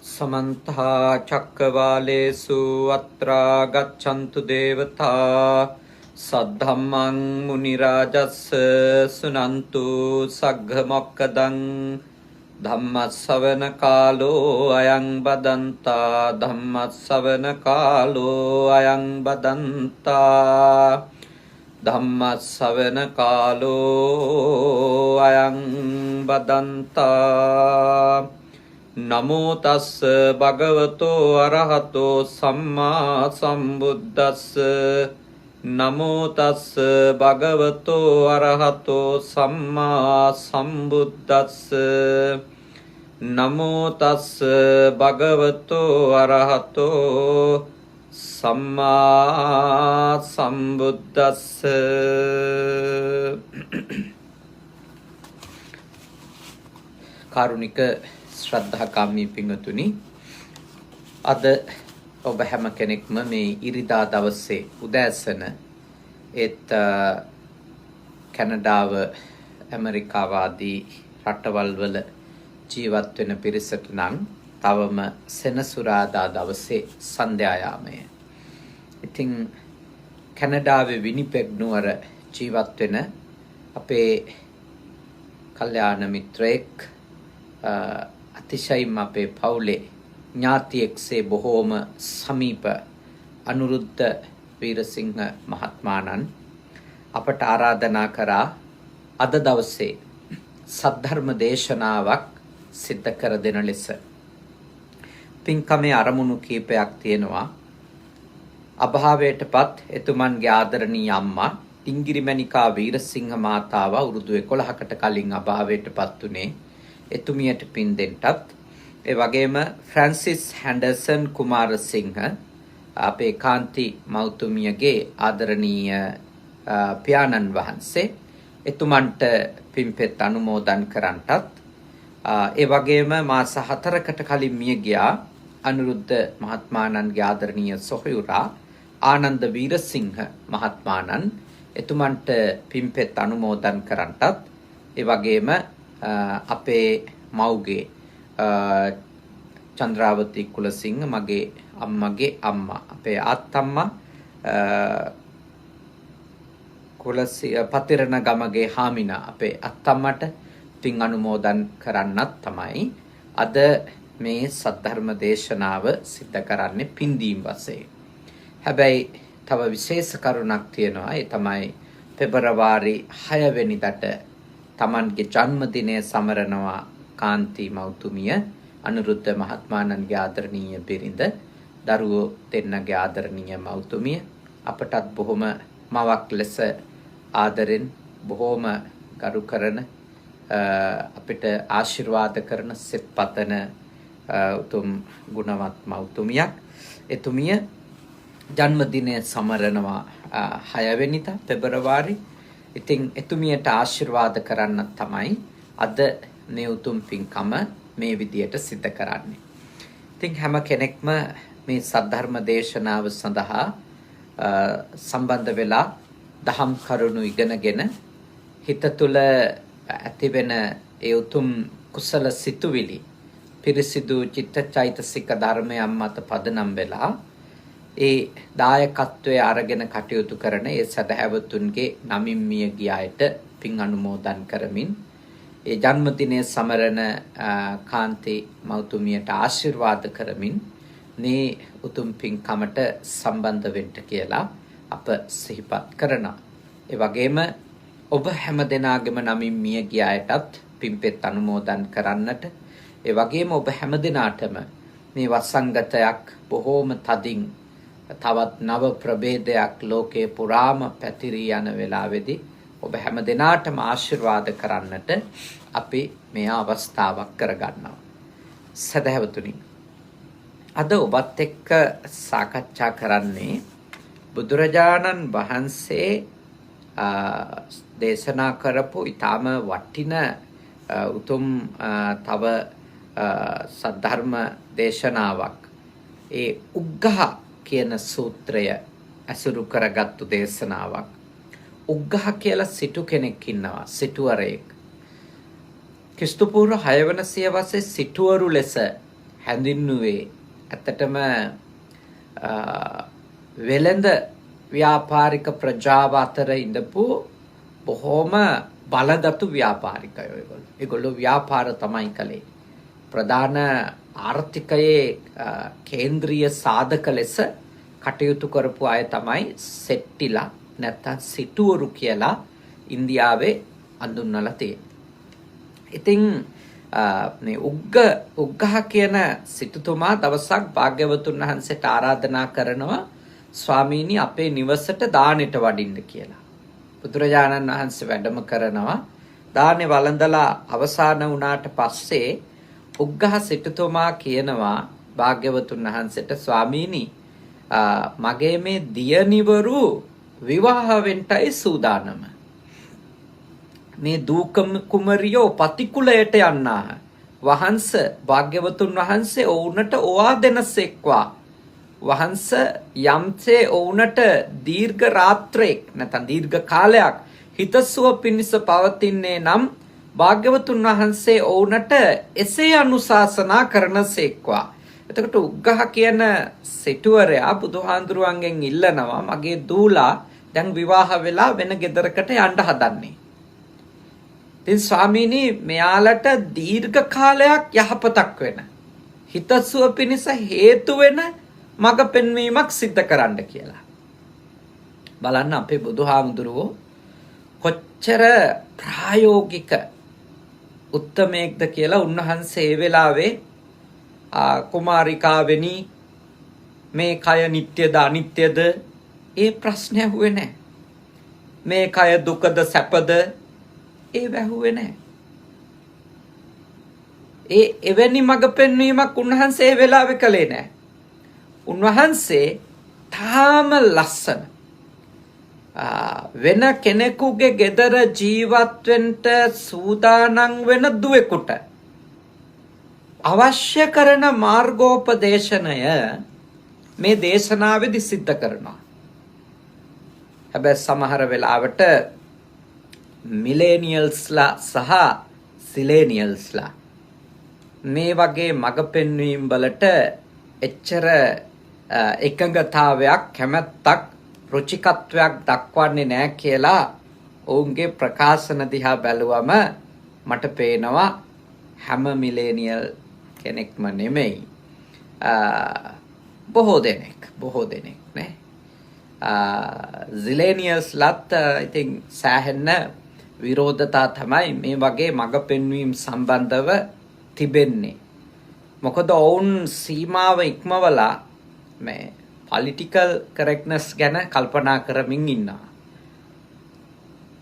समन्ता चक्रवालेषु अत्रा गच्छन्तु देवता सद्धम्मं मुनिराजस्य सुनन्तु सग्घमोक्कदं धम्मश्रवणकालो अयं बदन्ता धम्मश्रवणकालो अयं बदन्ता धम्मश्रवणकालो अयं बदन्ता नमो तस् भगवतो अरहतो सम्मा सम्बुद्धस्स नमो तस् भगवतो अरहतो सम्मा सम्बुद्धस्स नमो तस् भगवतो अरहतो सम्मा सम्बुद्धस्स कारुणिक ශ්‍රද්ධාකාමී පින්වතුනි අද ඔබ හැම කෙනෙක්ම මේ ඉරිදා දවසේ උදෑසන ඒත් කැනඩාව ඇමරිකාව ආදී රටවල් වල ජීවත් වෙන පිරිසට නම් තවම සෙනසුරාදා දවසේ සන්ධ්‍යා යාමය. ඉතින් කැනඩාවේ විනිපෙග් නුවර ජීවත් වෙන අපේ කල්යාණ මිත්‍රයෙක් අතිශයින්ම අපේ පවුලේ ඥාතියෙක්සේ බොහෝම සමීප අනුරුද්ධ වීරසිංහ මහත්මාණන් අපට ආරාධනා කරා අද දවසේ සද්ධර්ම දේශනාවක් සිද්ධ කර දෙන ලෙස. පින්කමේ අරමුණු කීපයක් තියෙනවා. අභාවයටපත් එතුමන්ගේ ආදරණීය අම්මා ටිංගිරිමණිකා වීරසිංහ මාතාව අවුරුදු 11කට කලින් අභාවයටපත් උනේ. එතුමියට පින් දෙන්නටත් ඒ වගේම ෆ්‍රැන්සිස් හැන්ඩර්සන් කුමාරසිංහ අපේ කාන්ති මෞතුමියගේ ආදරණීය පියාණන් වහන්සේ එතුමන්ට පින්පෙත් අනුමෝදන් කරන්නටත් ඒ වගේම මාස 4කට කලින් මිය ගියා අනුරුද්ධ මහත්මාණන්ගේ ආදරණීය සොහොයුරා ආනන්ද වීරසිංහ මහත්මාණන් එතුමන්ට පින්පෙත් අනුමෝදන් කරන්නටත් ඒ වගේම අපේ මව්ගේ චන්ද්‍රාවති කුලසිංහ මගේ අම්මගේ අම්මා අපේ ආත්තම්මා පතිරණ ගමගේ හාමිනා අපේ අත්තම්මට පින් අනුමෝදන් කරන්නත් තමයි අද මේ සද්ධර්ම දේශනාව සිද්ධ කරන්නේ පින්දීම් වශයෙන්. හැබැයි තව විශේෂ කරුණක් තියෙනවා. ඒ තමයි පෙබරවාරි 6 වෙනිදාට තමන්ගේ ජන්මදිනය සමරනවා කාන්ති මෞතුමිය අනුරුද්ධ මහත්මාණන්ගේ ආදරණීය බිරිඳ දරුවෝ දෙන්නගේ ආදරණීය මෞතුමිය අපටත් බොහොම මවක් ලෙස ආදරෙන් බොහොම ගරු කරන අපිට ආශිර්වාද කරන සෙත් පතන උතුම් ගුණවත් මෞතුමියක්. එතුමිය ජන්මදිනය සමරනවා 6 වෙනිදා පෙබරවාරි. ඉතින් එතුමියට ආශිර්වාද කරන්න තමයි අද මේ උතුම් පින්කම මේ විදියට සිද්ධ කරන්නේ. ඉතින් හැම කෙනෙක්ම මේ සද්ධර්ම දේශනාව සඳහා සම්බන්ධ වෙලා දහම් කරුණු ඉගෙනගෙන හිත තුළ ඇතිවෙන ඒ උතුම් කුසල සිතුවිලි පිරිසිදු චිත්තචෛතසික ධර්මයන් මත පදනම් වෙලා ඒ දායකත්වයේ අරගෙන කටයුතු කරන ඒ සදහැවතුන්ගේ නමින් මිය ගිය අයට පින් අනුමෝදන් කරමින් ඒ ජන්මදිනය සමරන කාන්ති මෞතුමියට ආශිර්වාද කරමින් මේ උතුම් පින්කමට සම්බන්ධ වෙන්න කියලා අප සිහිපත් කරනවා. ඒ වගේම ඔබ හැම දෙනාගේම නමින් මිය ගිය අයටත් පින්පෙත් අනුමෝදන් කරන්නට ඒ වගේම ඔබ හැම දෙනාටම මේ වසංගතයක් බොහෝම තදින් තවත් නව ප්‍රභේදයක් ලෝකේ පුරාම පැතිරී යන වෙලාවේදී ඔබ හැම දිනාටම ආශිර්වාද කරන්නට අපි මේ අවස්ථාවක් කරගන්නවා. සදහැවතුනි, අද ඔබත් එක්ක සාකච්ඡා කරන්නේ බුදුරජාණන් වහන්සේ දේශනා කරපු ඊටම වටින උතුම් තව සද්ධර්ම දේශනාවක්. ඒ උග්ඝහ කියන සූත්‍රය ඇසුරු කරගත්තු දේශනාවක්. උග්ඝහ කියලා සිටු කෙනෙක් ඉන්නවා, සිටුවරයෙක්. ක්‍රිස්තු පූර්ව 6 වන සියවසේ සිටුවරු ලෙස හැඳින්නුවේ ඇත්තටම වෙළඳ ව්‍යාපාරික ප්‍රජාව අතර ඉඳපු බොහොම බලගතු ව්‍යාපාරිකයෝ ඒගොල්ලෝ. ඒගොල්ලෝ ව්‍යාපාර තමයි කළේ. ප්‍රධාන ආර්ථිකයේ කේන්ද්‍රීය සාධක ලෙස කටයුතු කරපු අය තමයි සෙට්ටිලා නැත්නම් සිටුවරු කියලා ඉන්දියාවේ හඳුන්වලා තියෙනවා. ඉතින් මේ උග්ගහ කියන සිටුතුමා දවසක් භාග්‍යවතුන් වහන්සේට ආරාධනා කරනවා ස්වාමීනි අපේ නිවසට දානෙට වඩින්න කියලා. බුදුරජාණන් වහන්සේ වැඩම කරනවා. දානේ වළඳලා අවසන් වුණාට පස්සේ උග්ගහ සිටුතුමා කියනවා භාග්‍යවතුන් වහන්සේට ස්වාමීනි මගේ මේ දියණිවරු විවාහ වෙන්නයි සූදානම. මේ දූ කුමරියෝ පතිකුලයට යන්නාහ. වහන්ස භාග්‍යවතුන් වහන්සේ ඔවුන්ට ඕවා දෙනසෙක්වා. වහන්ස යම්සේ ඔවුන්ට දීර්ඝ රාත්‍රයක් නැත්නම් දීර්ඝ කාලයක් හිතසුව පිණිස පවතින්නේ නම් භාග්‍යවතුන් වහන්සේ ඔවුන්ට එසේ අනුශාසනා කරනසේක්වා. එතකොට උග්ගහ කියන සිටුවරයා බුදුහාඳුරුවන්ගෙන් ඉල්ලනවා මගේ දූලා දැන් විවාහ වෙලා වෙන ගෙදරකට යන්න හදන්නේ. ඉතින් ස්වාමීනි මෙයාලට දීර්ඝ කාලයක් යහපතක් වෙන හිතසුව පිණිස හේතු වෙන මඟ පෙන්වීමක් සිද්ධ කරන්න කියලා. බලන්න අපේ බුදුහාමුදුරුවෝ කොච්චර ප්‍රායෝගික උත්තමයෙක්ද කියලා උන්වහන්සේ ඒ වෙලාවේ කුමාරිකාවෙනි මේ කය නිට්ටයද අනිත්‍යද ඒ ප්‍රශ්නය ඇහුවේ නැහැ. මේ කය දුකද සැපද ඒ වැහුවේ නැහැ. ඒ එවැනි මඟ පෙන්වීමක් උන්වහන්සේ ඒ වෙලාවේ කළේ නැහැ. උන්වහන්සේ තාම ලස්සන වෙන කෙනෙකුගේ ගෙදර ජීවත් වෙන්න සූදානම් වෙන දුවෙකුට අවශ්‍ය කරන මාර්ගෝපදේශනය මේ දේශනාවේදී සිද්ධ කරනවා. හැබැයි සමහර වෙලාවට මිලේනියල්ස්ලා සහ සිලේනියල්ස්ලා මේ වගේ මඟ පෙන්වීම් වලට එච්චර එකඟතාවයක් කැමැත්තක් රුචිකත්වයක් දක්වන්නේ නැහැ කියලා ඔවුන්ගේ ප්‍රකාශන දිහා බැලුවම මට පේනවා හැම මිලේනියල් කෙනෙක්ම නෙමෙයි බොහෝ දෙනෙක් නේ සිලේනියල්ස්ලාත් ඉතින් සෑහෙන විරෝධතා තමයි මේ වගේ මඟ පෙන්වීම් සම්බන්ධව තිබෙන්නේ. මොකද ඔවුන් සීමාව ඉක්මවලා මේ පොලිටිකල් කරෙක්ට්නස් ගැන කල්පනා කරමින් ඉන්නවා.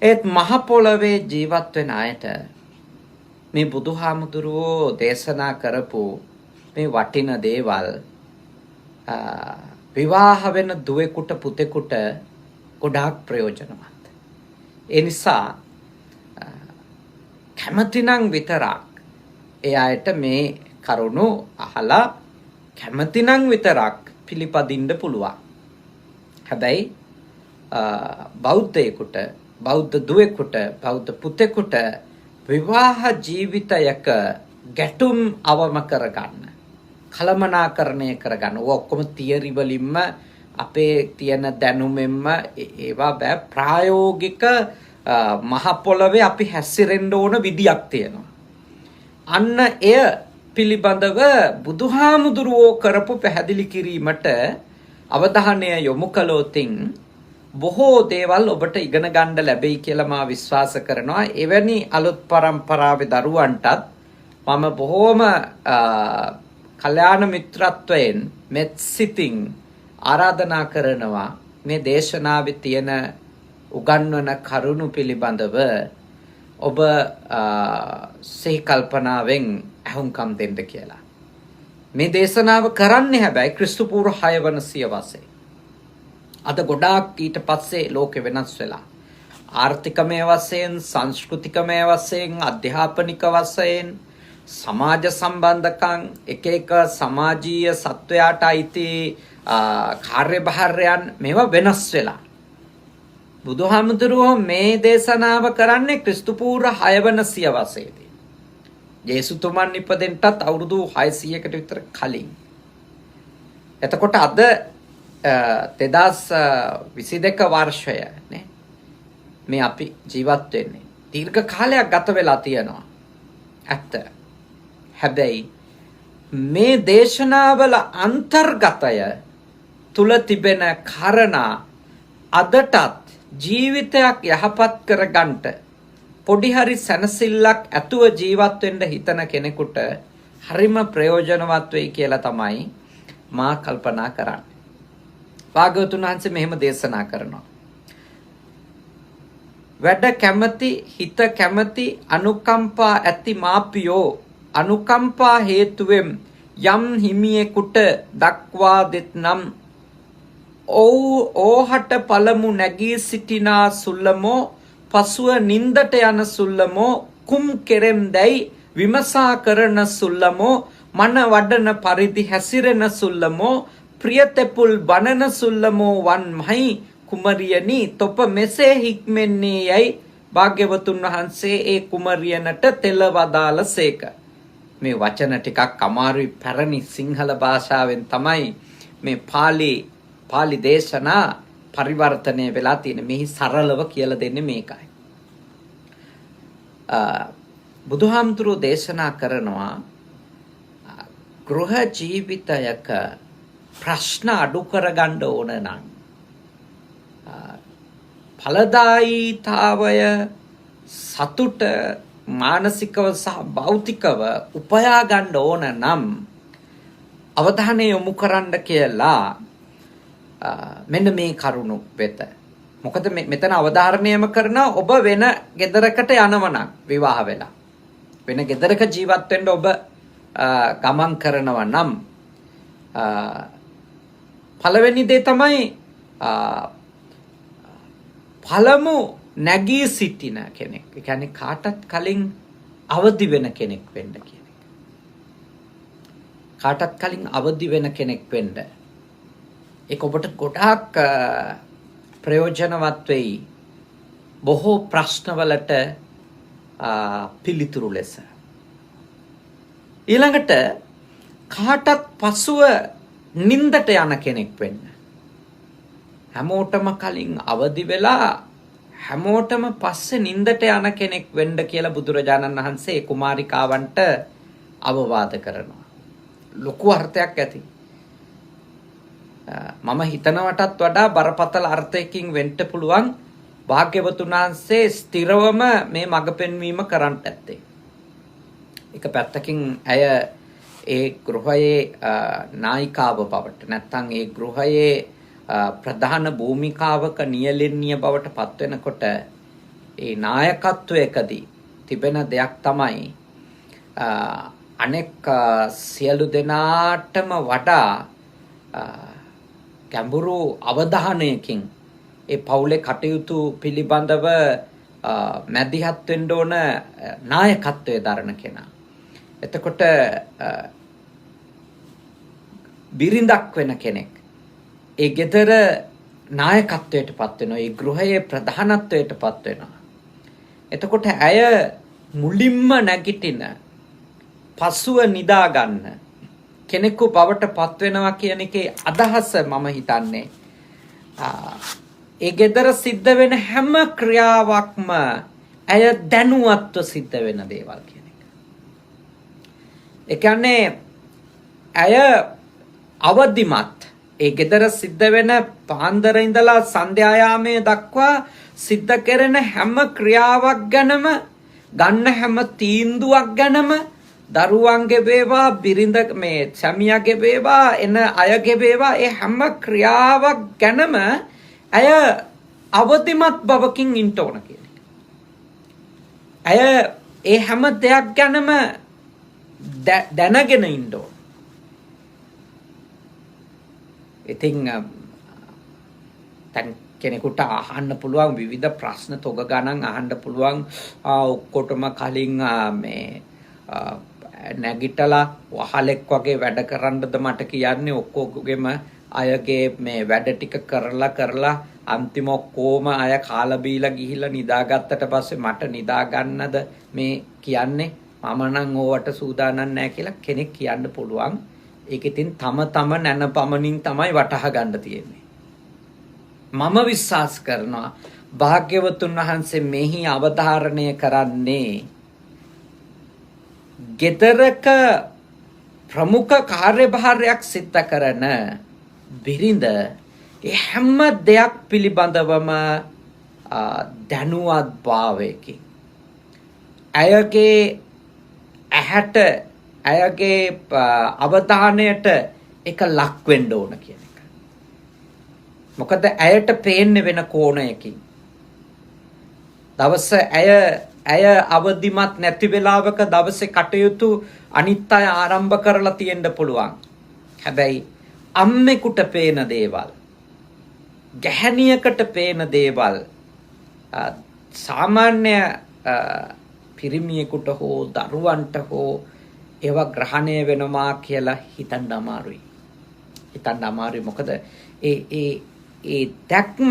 ඒත් මහ පොළවේ ජීවත් වෙන අයට මේ බුදුහාමුදුරුවෝ දේශනා කරපු මේ වටින දේවල් විවාහ වෙන දුවෙකුට පුතෙකුට ගොඩාක් ප්‍රයෝජනවත්. ඒ නිසා කැමතිනම් විතරක් ඒ අයට මේ කරුණු අහලා කැමතිනම් විතරක් පිළිපදින්න පුළුවන්. හැබැයි බෞද්ධයෙකුට බෞද්ධ දුවෙකුට බෞද්ධ පුතෙකුට විවාහ ජීවිතයක ගැටුම් අවම කරගන්න කලමනාකරණය කරගන්න ඔක්කොම තියරි වලින්ම අපේ තියෙන දැනුමෙන්ම ඒවා බෑ ප්‍රායෝගික මහ පොළවේ අපි හැසිරෙන්න ඕන විදියක් තියෙනවා. අන්න එය පිළිබඳව බුදුහාමුදුරුවෝ කරපු පැහැදිලි කිරීමට අවධානය යොමු කළොතින් බොහෝ දේවල් ඔබට ඉගෙන ගන්න ලැබෙයි කියලා මා විශ්වාස කරනවා. එවැනි අලුත් පරම්පරාවේ දරුවන්ටත් මම බොහෝම කල්යාණ මිත්‍රත්වයෙන් මෙත් සිතින් ආරාධනා කරනවා මේ දේශනාවේ තියෙන උගන්වන කරුණු පිළිබඳව ඔබ සිහි කල්පනාවෙන් අහුම්කම් දෙන්න කියලා. මේ දේශනාව කරන්නේ හැබැයි ක්‍රිස්තු පූර්ව 6 වන සියවසේ. අද ගොඩාක් ඊට පස්සේ ලෝකෙ වෙනස් වෙලා. ආර්ථිකමය වශයෙන්, සංස්කෘතිකමය වශයෙන්, අධ්‍යාපනික වශයෙන්, සමාජ සම්බන්ධකම් එක සමාජීය සත්වයාට අයිති කාර්යභාරයන් මේවා වෙනස් වෙලා. බුදුහාමුදුරුවෝ මේ දේශනාව කරන්නේ ක්‍රිස්තු පූර්ව 6 වන සියවසේදී. ජේසුතුමන් ඉපදෙන්නටත් අවුරුදු 600කට විතර කලින්. එතකොට අද 2022 වර්ෂය නේ මේ අපි ජීවත් වෙන්නේ. දීර්ඝ කාලයක් ගත වෙලා තියෙනවා. ඇත්ත. හැබැයි මේ දේශනාවල අන්තර්ගතය තුල තිබෙන කාරණා අදටත් ජීවිතයක් යහපත් කරගන්නට පොඩි හරි සැනසෙල්ලක් ඇතුව ජීවත් වෙන්න හිතන කෙනෙකුට හරිම ප්‍රයෝජනවත් වෙයි කියලා තමයි මා කල්පනා කරන්නේ. භාග්‍යවතුන් වහන්සේ මෙහෙම දේශනා කරනවා. වැඩ කැමැති හිත කැමැති අනුකම්පා ඇති මාපියෝ අනුකම්පා හේතුවෙන් යම් හිමියෙකුට දක්වා දෙත්නම් ඕහට පළමු නැගී සිටිනා සුල්ලමෝ පසුව නින්දට යන සුල්ලමෝ කුම් කෙරෙම් දැයි විමසා කරන සුල්ලමෝ මන වඩන පරිදි හැසිරෙන සුල්ලමෝ ප්‍රියතෙපුල් බනන සුල්ලමෝ වන්මයි කුමරියනි තොප මෙසේ හික්මෙන්නේ යයි භාග්‍යවතුන් වහන්සේ ඒ කුමරියනට තෙලවදාලසේක. මේ වචන ටිකක් අමාරුයි පැරණි සිංහල භාෂාවෙන් තමයි මේ පාලි දේශනා පරිවර්තනය වෙලා තියෙන්නේ. මෙහි සරලව කියලා දෙන්නේ මේකයි. බුදුහාමුදුරුවෝ දේශනා කරනවා ගෘහ ජීවිතයක ප්‍රශ්න අඩු කරගන්න ඕන නම් ඵලදායීතාවය සතුට මානසිකව සහ භෞතිකව උපයා ගන්න ඕන නම් අවධානය යොමු කරන්න කියලා මෙන්න මේ කරුණු වෙත. මොකද මෙතන අවධාරණයම කරන ඔබ වෙන ගෙදරකට යනව නම් විවාහ වෙලා වෙන ගෙදරක ජීවත් වෙන්න ඔබ ගමන් කරනවා නම් පළවෙනි දේ තමයි පළමු නැගී සිටින කෙනෙක්. ඒ කියන්නේ කාටත් කලින් අවදි වෙන කෙනෙක් වෙන්න කියන එක. කාටත් කලින් අවදි වෙන කෙනෙක් වෙන්න. ඒක ඔබට ගොඩාක් ප්‍රයෝජනවත් වෙයි. බොහෝ ප්‍රශ්නවලට පිළිතුරු ලෙස. ඊළඟට කාටත් පසුව නින්දට යන කෙනෙක් වෙන්න. හැමෝටම කලින් අවදි වෙලා හැමෝටම පස්සේ නින්දට යන කෙනෙක් වෙන්න කියලා බුදුරජාණන් වහන්සේ කුමාරිකාවන්ට අවවාද කරනවා. ලොකු අර්ථයක් ඇති. මම හිතනවටත් වඩා බරපතල අර්ථයකින් වෙන්න පුළුවන් භාග්‍යවතුන් වහන්සේ ස්ථිරවම මේ මඟ පෙන්වීම කරන්නට ඇත්තේ. එක පැත්තකින් ඇය ඒ ගෘහයේ නායිකාව බවට නැත්නම් ඒ ගෘහයේ ප්‍රධාන භූමිකාවක නියැලෙන්නිය බවට පත් වෙනකොට ඒ නායකත්වයකදී තිබෙන දෙයක් තමයි අනෙක් සියලු දෙනාටම වඩා ගැඹුරු අවධානයකින් ඒ පවුලේ කටයුතු පිළිබඳව මැදිහත් වෙන්න ඕන නායකත්වයේ දරන කෙනා. එතකොට බිරිඳක් වෙන කෙනෙක් ඒ ගෙදර නායකත්වයට පත් වෙනවා. ඒ ගෘහයේ ප්‍රධානත්වයට පත් වෙනවා. එතකොට ඇය මුලින්ම නැගිටින පසුව නිදා ගන්න කෙනෙකු බවට පත් වෙනවා කියන එකේ අදහස මම හිතන්නේ ඒ ගෙදර සිද්ධ වෙන හැම ක්‍රියාවක්ම ඇය දැනුවත්ව සිද්ධ වෙන දේවල් කියන එක. ඒ කියන්නේ ඇය අවදිමත් ඒ ගෙදර සිද්ධ වෙන පාන්දර ඉඳලා සන්ධ්‍යා යාමයේ දක්වා සිද්ධ කරන හැම ක්‍රියාවක් ගැනම ගන්න හැම තීන්දුවක් ගැනම දරුවන්ගේ වේවා බිරිඳ මේ සැමියාගේ වේවා එන අයගේ වේවා ඒ හැම ක්‍රියාවක් ගැනම ඇය අවදිමත් බවකින් ඉන්න ඕන කියන එක. ඇය ඒ හැම දෙයක් ගැනම දැනගෙන ඉන්න ඕන. ඉතින් දැන් කෙනෙකුට අහන්න පුළුවන් විවිධ ප්‍රශ්න තොග ගණන් අහන්න පුළුවන් ඔක්කොටම කලින් මේ නැගිටලා වහලෙක් වගේ වැඩ කරන්නද මට කියන්නේ ඔක්කොගෙම අයගේ මේ වැඩ ටික කරලා අන්තිම ඔක්කොම අය කාලා බීලා ගිහිල්ලා නිදාගත්තට පස්සේ මට නිදා ගන්නද මේ කියන්නේ මම නම් ඕවට සූදානම් නැහැ කියලා කෙනෙක් කියන්න පුළුවන්. ඒක ඉතින් තම නැන පමණින් තමයි වටහා ගන්න තියෙන්නේ. මම විශ්වාස කරනවා භාග්‍යවතුන් වහන්සේ මෙහි අවධාරණය කරන්නේ ගෙදරක ප්‍රමුඛ කාර්යභාරයක් සිද්ධ කරන බිරිඳ හැම දෙයක් පිළිබඳවම දැනුවත් භාවයකින් ඇයගේ ඇහැට ඇයගේ අවධානයට එක ලක් වෙන්න ඕන කියන එක. මොකද ඇයට පේන්නේ වෙන කෝණයකින්. දවස ඇය අවදිමත් නැති වෙලාවක දවසේ කටයුතු අනිත් අය ආරම්භ කරලා තියෙන්න පුළුවන්. හැබැයි අම්මෙකුට පේන දේවල්, ගැහණියකට පේන දේවල් සාමාන්‍ය පිරිමියෙකුට හෝ දරුවන්ට හෝ ඒවා ග්‍රහණය වෙනවා කියලා හිතන්න අමාරුයි. මොකද ඒ දැක්ම,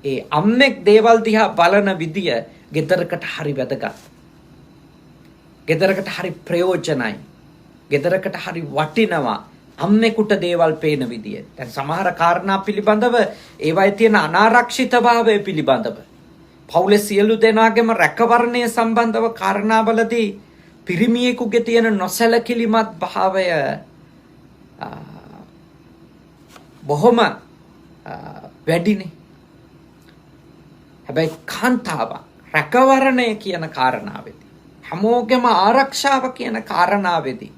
ඒ අම්මෙක් දේවල් දිහා බලන විදිය ගෙදරකට හරි වැදගත්. ගෙදරකට හරි ප්‍රයෝජනයි. ගෙදරකට හරි වටිනවා අම්මෙකුට දේවල් පේන විදිය. දැන් සමහර කාරණා පිළිබඳව ඒවයි තියෙන අනාරක්ෂිතභාවය පිළිබඳව පවුලේ සියලු දෙනාගේම රැකවරණය සම්බන්ධව කාරණාවලදී පිරිමියෙකුගේ තියෙන නොසැලකිලිමත් භාවය බොහොම වැඩිනේ. හැබැයි කාන්තාව රැකවරණය කියන කාරණාවේදී, හැමෝගෙම ආරක්ෂාව කියන කාරණාවේදී,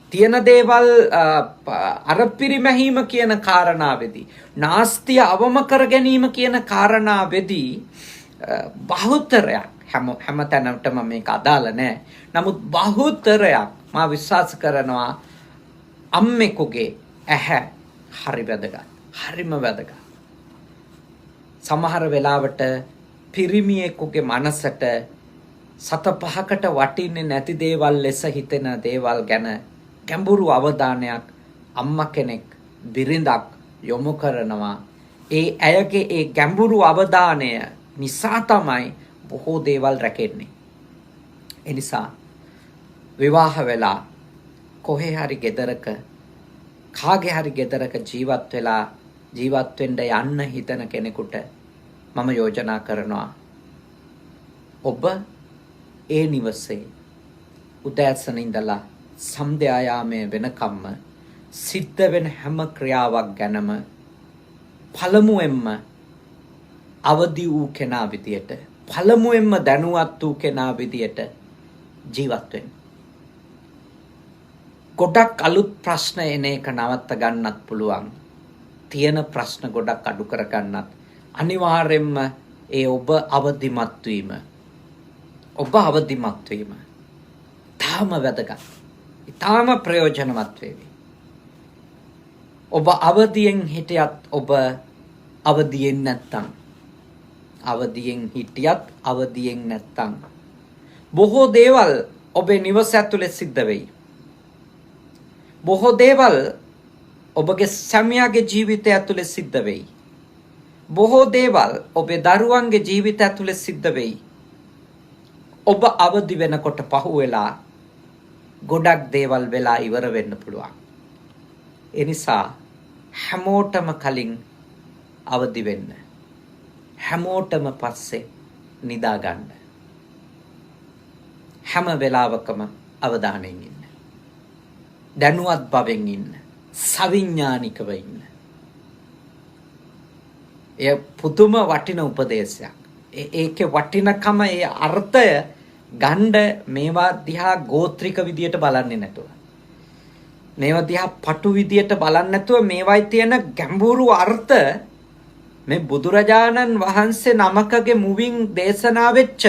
තියෙන දේවල් අර පිරිමැහීම කියන කාරණාවේදී, නාස්තිය අවම කර ගැනීම කියන කාරණාවේදී බහුතරයක් හැම තැනටම මේක අදාළ නැහැ. නමුත් බහුතරයක් මා විශ්වාස කරනවා අම්මෙකුගේ ඇහැ හරි වැදගත්. හරිම වැදගත්. සමහර වෙලාවට පිරිමියෙකුගේ මනසට සත පහකට වටින්නේ නැති දේවල් ලෙස හිතෙන දේවල් ගැන ගැඹුරු අවධානයක් අම්මා කෙනෙක් බිරිඳක් යොමු කරනවා. ඒ ඇයගේ ඒ ගැඹුරු අවධානය නිසා තමයි බොහෝ දේවල් රැකෙන්නේ. ඒ නිසා විවාහ වෙලා කොහේ හරි ගෙදරක කාගේ හරි ගෙදරක ජීවත් වෙන්න යන්න හිතන කෙනෙකුට මම යෝජනා කරනවා ඔබ ඒ නිවසේ උදෑසන ඉඳලා සන්ධ්‍යා යාමයේ වෙනකම්ම සිද්ධ වෙන හැම ක්‍රියාවක් ගැනම පළමුවෙන්ම අවදි වූ කෙනා විදියට, පළමුවෙන්ම දැනුවත් වූ කෙනා විදියට ජීවත් වෙන්න. ගොඩක් අලුත් ප්‍රශ්න එන එක නවත්ත ගන්නත් පුළුවන්. තියෙන ප්‍රශ්න ගොඩක් අඩු කර ගන්නත් අනිවාර්යෙන්ම ඒ ඔබ අවදිමත් වීම තාම වැදගත්. ඊටාම ප්‍රයෝජනවත් වේවි. ඔබ අවදියෙන් හිටියත් ඔබ අවදියෙන් නැත්තම්, බොහෝ දේවල් ඔබේ නිවස ඇතුලේ සිද්ධ වෙයි. බොහෝ දේවල් ඔබගේ සැමියාගේ ජීවිතය ඇතුලේ සිද්ධ වෙයි. බොහෝ දේවල් ඔබේ දරුවන්ගේ ජීවිතය ඇතුලේ සිද්ධ වෙයි. ඔබ අවදි වෙනකොට පහුවෙලා ගොඩක් දේවල් වෙලා ඉවර වෙන්න පුළුවන්. ඒ නිසා හැමෝටම කලින් අවදි වෙන්න. හැමෝටම පස්සේ නිදා ගන්න. හැම වෙලාවකම අවධානයෙන් ඉන්න. දැනුවත් බවෙන් ඉන්න. සවිඥානිකව ඉන්න. එය පුදුම වටින උපදේශයක්. ඒකේ වටිනකම, ඒ අර්ථය ගණ්ඩ මේවා දිහා ගෝත්‍රික විදියට බලන්නේ නැතුව, මේවා දිහා පටු විදියට බලන්නේ නැතුව, මේවයි තියෙන ගැඹුරු අර්ථ මේ බුදුරජාණන් වහන්සේ නමකගේ මුවින් දේශනා වෙච්ච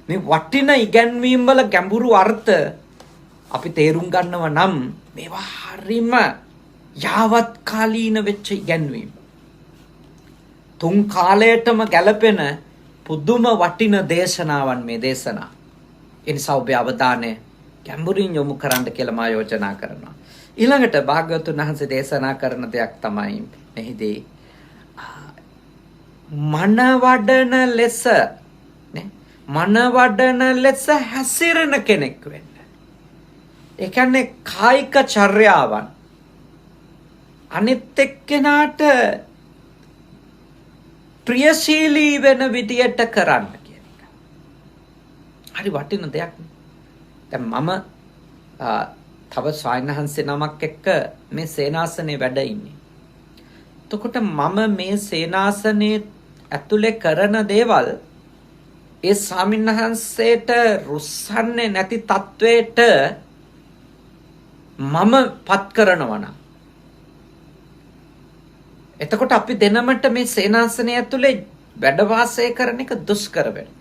මේ වටින ඉගැන්වීම් වල ගැඹුරු අර්ථ අපි තේරුම් ගන්නව නම් මේවා හරිම යාවත් කාලීන වෙච්ච ඉගැන්වීම්. තුන් කාලයටම ගැලපෙන පුදුම වටින දේශනාවන් මේ දේශනා. ඒ නිසා ඔබේ අවධානය ගැඹුරින් යොමු කරන්න කියලා මා යෝජනා කරනවා. ඊළඟට භාග්‍යවතුන් වහන්සේ දේශනා කරන දෙයක් තමයි මෙහිදී මනවඩන ලෙස මනවඩන ලෙස හැසිරෙන කෙනෙක් වෙන්න. ඒ කියන්නේ කායික චර්යාවන් අනිත් එක්කෙනාට ප්‍රියශීලී වෙන විදියට කරන්න කියන එක. හරි වටින දෙයක් නේ. දැන් මම තව ස්වාමීන් නමක් එක්ක මේ සේනාසනේ වැඩ ඉන්නේ. එතකොට මම මේ සේනාසනේ ඇතුලේ කරන දේවල් ඒ ස්වාමීන් වහන්සේට රුස්සන්නේ නැති තත්වයට මම පත් කරනවා නම් එතකොට අපි දෙනමට මේ සේනාසනය ඇතුලේ වැඩ වාසය කරන එක දුෂ්කර වෙනවා.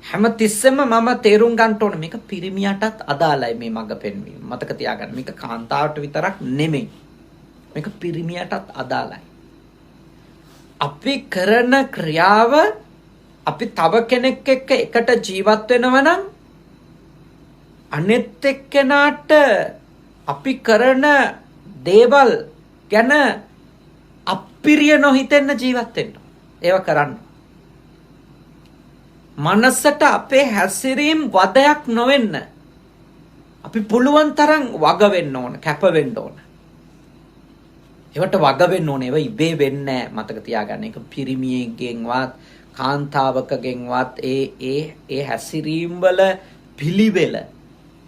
හැම තිස්සෙම මම තේරුම් ගන්න ඕන මේක පිරිමියටත් අදාළයි මේ මඟ පෙන්වීම. මතක තියාගන්න මේක කාන්තාවට විතරක් නෙමෙයි. මේක පිරිමියටත් අදාළයි. අපි කරන ක්‍රියාව අපි තව කෙනෙක් එක්ක එකට ජීවත් වෙනවා නම් අනෙත් එක්කෙනාට අපි කරන දේවල් ගැන අප්‍රිය නොහිතෙන්න ජීවත් වෙන්න. ඒව කරන්න. මනසට අපේ හැසිරීම් වදයක් නොවෙන්න අපි පුළුවන් තරම් වග වෙන්න ඕන, කැප වෙන්න ඕන. ඒවට වග වෙන්න ඕනේ. ඒව ඉබේ වෙන්නේ නැහැ. මතක තියාගන්න. ඒක පිරිමියෙක්ගෙන්වත් කාන්තාවකගෙන්වත් ඒ හැසිරීම් වල පිළිවෙල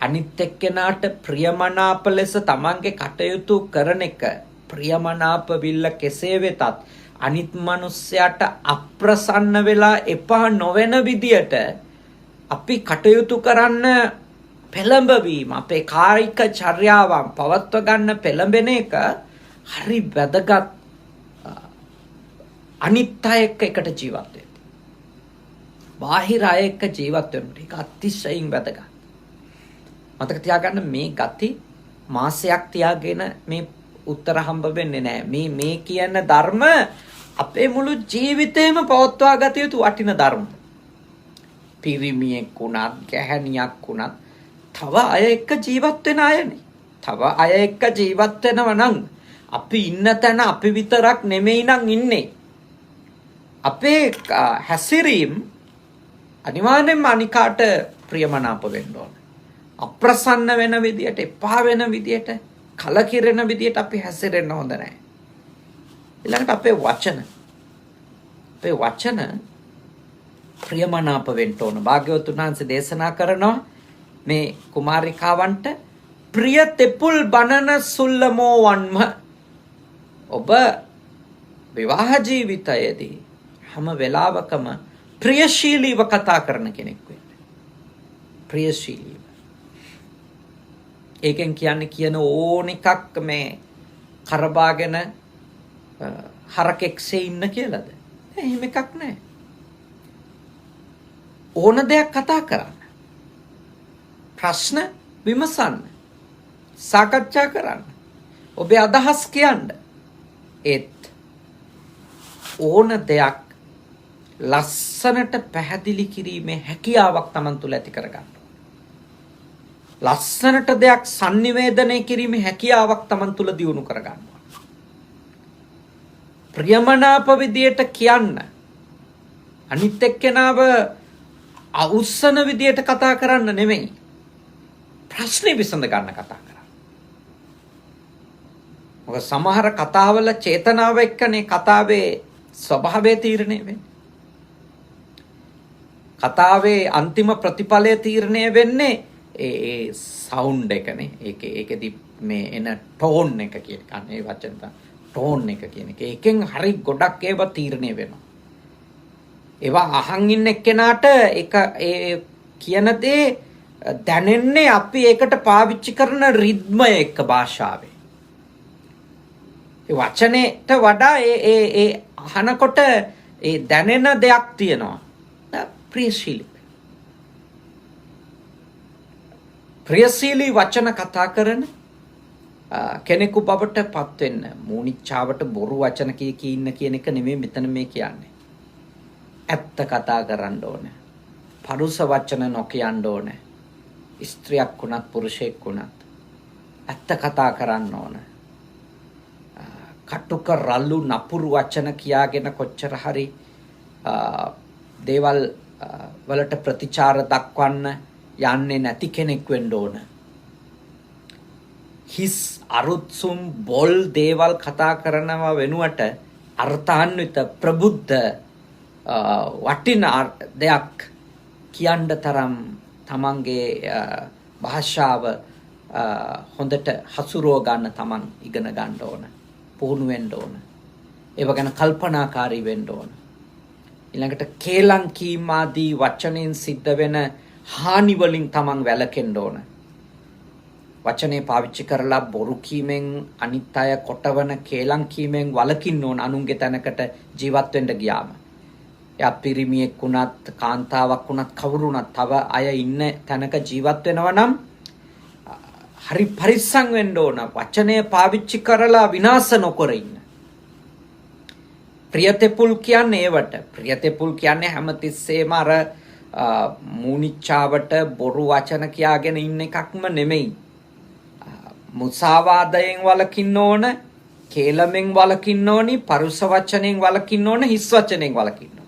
අනිත් එක්කෙනාට ප්‍රියමනාප ලෙස තමන්ගේ කටයුතු කරන එක ප්‍රියමනාප විල්ල කෙසේ වෙතත් අනිත් මිනිස්සයාට අප්‍රසන්න වෙලා එපා නොවන විදියට අපි කටයුතු කරන්න පෙළඹවීම අපේ කායික චර්යාවන් පවත්ව ගන්න පෙළඹෙන එක හරි වැදගත්. අනිත් අය එක්ක එකට ජීවත් වෙන්න. බාහිර අය එක්ක ජීවත් වෙන්න ඒක අතිශයින් වැදගත්. මතක තියාගන්න මේ ගති මාසයක් තියාගෙන මේ උත්තර හම්බ වෙන්නේ නැහැ. මේ කියන ධර්ම අපේ මුළු ජීවිතේම පවත්වා ගත යුතු වටින ධර්ම. පිරිමියෙක් වුණත්, ගැහැණියක් වුණත් තව අය එක්ක ජීවත් වෙන අයනේ. තව අය එක්ක ජීවත් වෙනවා නම් අපි ඉන්න තැන අපි විතරක් නෙමෙයි නම් ඉන්නේ. අපේ හැසිරීම් අනිවාර්යෙන්ම අනිකාට ප්‍රියමනාප වෙන්න ඕන. අප්‍රසන්න වෙන විදියට, එපා වෙන විදියට, කලකිරෙන විදියට අපි හැසිරෙන්න හොඳ නැහැ. ඊළඟට අපේ වචන ප්‍රියමනාප වෙන්න ඕන. භාග්‍යවතුන් වහන්සේ දේශනා කරනවා මේ කුමාරිකාවන්ට ප්‍රිය තෙපුල් බනන සුල්ලමෝ වන්ම. ඔබ විවාහ ජීවිතයේදී හැම වෙලාවකම ප්‍රියශීලීව කතා කරන කෙනෙක් වෙන්න. ප්‍රියශීලීව. ඒකෙන් කියන්නේ කියන ඕන එකක් මේ කරබාගෙන හරකෙක්සේ ඉන්න කියලාද? එහෙම එකක් නැහැ. ඕන දෙයක් කතා කරන්න. ප්‍රශ්න විමසන්න. සාකච්ඡා කරන්න. ඔබේ අදහස් කියන්න. ඒත් ඕන දෙයක් ලස්සනට පැහැදිලි කිරීමේ හැකියාවක් Taman තුල ඇති කරගන්න. ලස්සනට දෙයක් sannivedanaya කිරීමේ හැකියාවක් Taman තුල දියුණු කරගන්න. ප්‍රියමනාප විදියට කියන්න. අනිත් එක්කෙනාව අවුස්සන විදියට කතා කරන්න නෙමෙයි. ප්‍රශ්නේ විසඳ ගන්න කතා කරන්න. මොකද සමහර කතාවල චේතනාව එක්කනේ කතාවේ ස්වභාවය තීරණය වෙන්නේ. කතාවේ අන්තිම ප්‍රතිඵලය තීරණය වෙන්නේ ඒ සවුන්ඩ් එකනේ. ඒකෙදි මේ එන ටෝන් එක කියන කන්නේ වචන ටෝන් එක කියන එක. ඒකෙන් හරි ගොඩක් ඒවා තීරණය වෙනවා. ඒවා අහන් ඉන්න එක්කෙනාට ඒක ඒ කියන දේ දැනෙන්නේ අපි ඒකට පාවිච්චි කරන රිද්මය එක්ක භාෂාවේ. ඒ වචනේට වඩා ඒ අහනකොට ඒ දැනෙන දෙයක් තියෙනවා. ප්‍රියශීලී. ප්‍රියශීලී වචන කතා කරන කෙනෙකු බවට පත් වෙන්න. මූණිච්චාවට බොරු වචන කී ඉන්න කියන එක නෙමෙයි මෙතන මේ කියන්නේ. ඇත්ත කතා කරන්න ඕනේ. පරුස වචන නොකියන්න ඕනේ. ස්ත්‍රියක් වුණත් පුරුෂයෙක් වුණත් ඇත්ත කතා කරන්න ඕනේ. කටුක රළු නපුරු වචන කියාගෙන කොච්චර හරි දේවල් වලට ප්‍රතිචාර දක්වන්න යන්නේ නැති කෙනෙක් වෙන්න ඕන. හිස් අරුත්සුම් බොල් දේවල් කතා කරනවා වෙනුවට අර්ථාන්විත ප්‍රබුද්ධ වටිනා දෙයක් කියන්න තරම් තමන්ගේ භාෂාව හොඳට හසුරුව ගන්න තමන් ඉගෙන ගන්න ඕන. පුහුණු වෙන්න ඕන. ඒව ගැන කල්පනාකාරී වෙන්න ඕන. ඊළඟට කේලම් කීම් ආදී වචනෙන් සිද්ධ වෙන හානි වලින් තමන් වැළකෙන්න ඕන. වචනේ පාවිච්චි කරලා බොරු කීමෙන් අනිත් අය කොටවන කේලම් කීමෙන් වළකින්න ඕන අනුන්ගේ තැනකට ජීවත් වෙන්න ගියාම. එයා පිරිමියෙක් වුණත් කාන්තාවක් වුණත් කවුරු වුණත් තව අය ඉන්න තැනක ජීවත් වෙනවා නම් හරි පරිස්සම් වෙන්න ඕන. වචනය පාවිච්චි කරලා විනාශ නොකර ඉන්න. ප්‍රියතෙපුල් කියන්නේ ඒවට. ප්‍රියතෙපුල් කියන්නේ හැමතිස්සෙම අර මූනිච්චාවට බොරු වචන කියාගෙන ඉන්න එකක්ම නෙමෙයි. මුසාවාදයෙන් වළකින්න ඕන, කේලමෙන් වළකින්න ඕනි, පරුස වචනෙන් වළකින්න ඕන, හිස් වචනෙන් වළකින්න ඕන.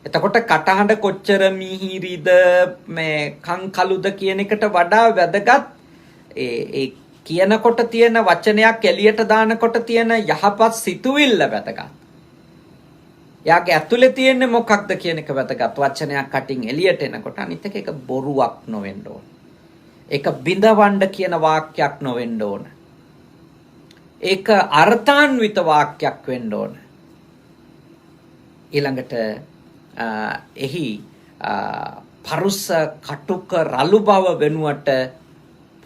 එතකොට කටහඬ කොච්චර මිහිරිද මේ කන් කළුද කියන එකට වඩා වැදගත් ඒ කියනකොට තියෙන වචනයක් එළියට දානකොට තියෙන යහපත් සිතුවිල්ල වැදගත්. යාගේ ඇතුලේ තියෙන්නේ මොකක්ද කියන එක වැදගත්. වචනයක් කටින් එළියට එනකොට අනිත් එක බොරුවක් නොවෙන්න ඕන. ඒක බිඳවන්න කියන වාක්‍යයක් නොවෙන්න ඕන. ඒක අර්ථාන්විත වාක්‍යයක් වෙන්න ඕන. ඊළඟට එහි පරුස කටුක රළු බව වෙනුවට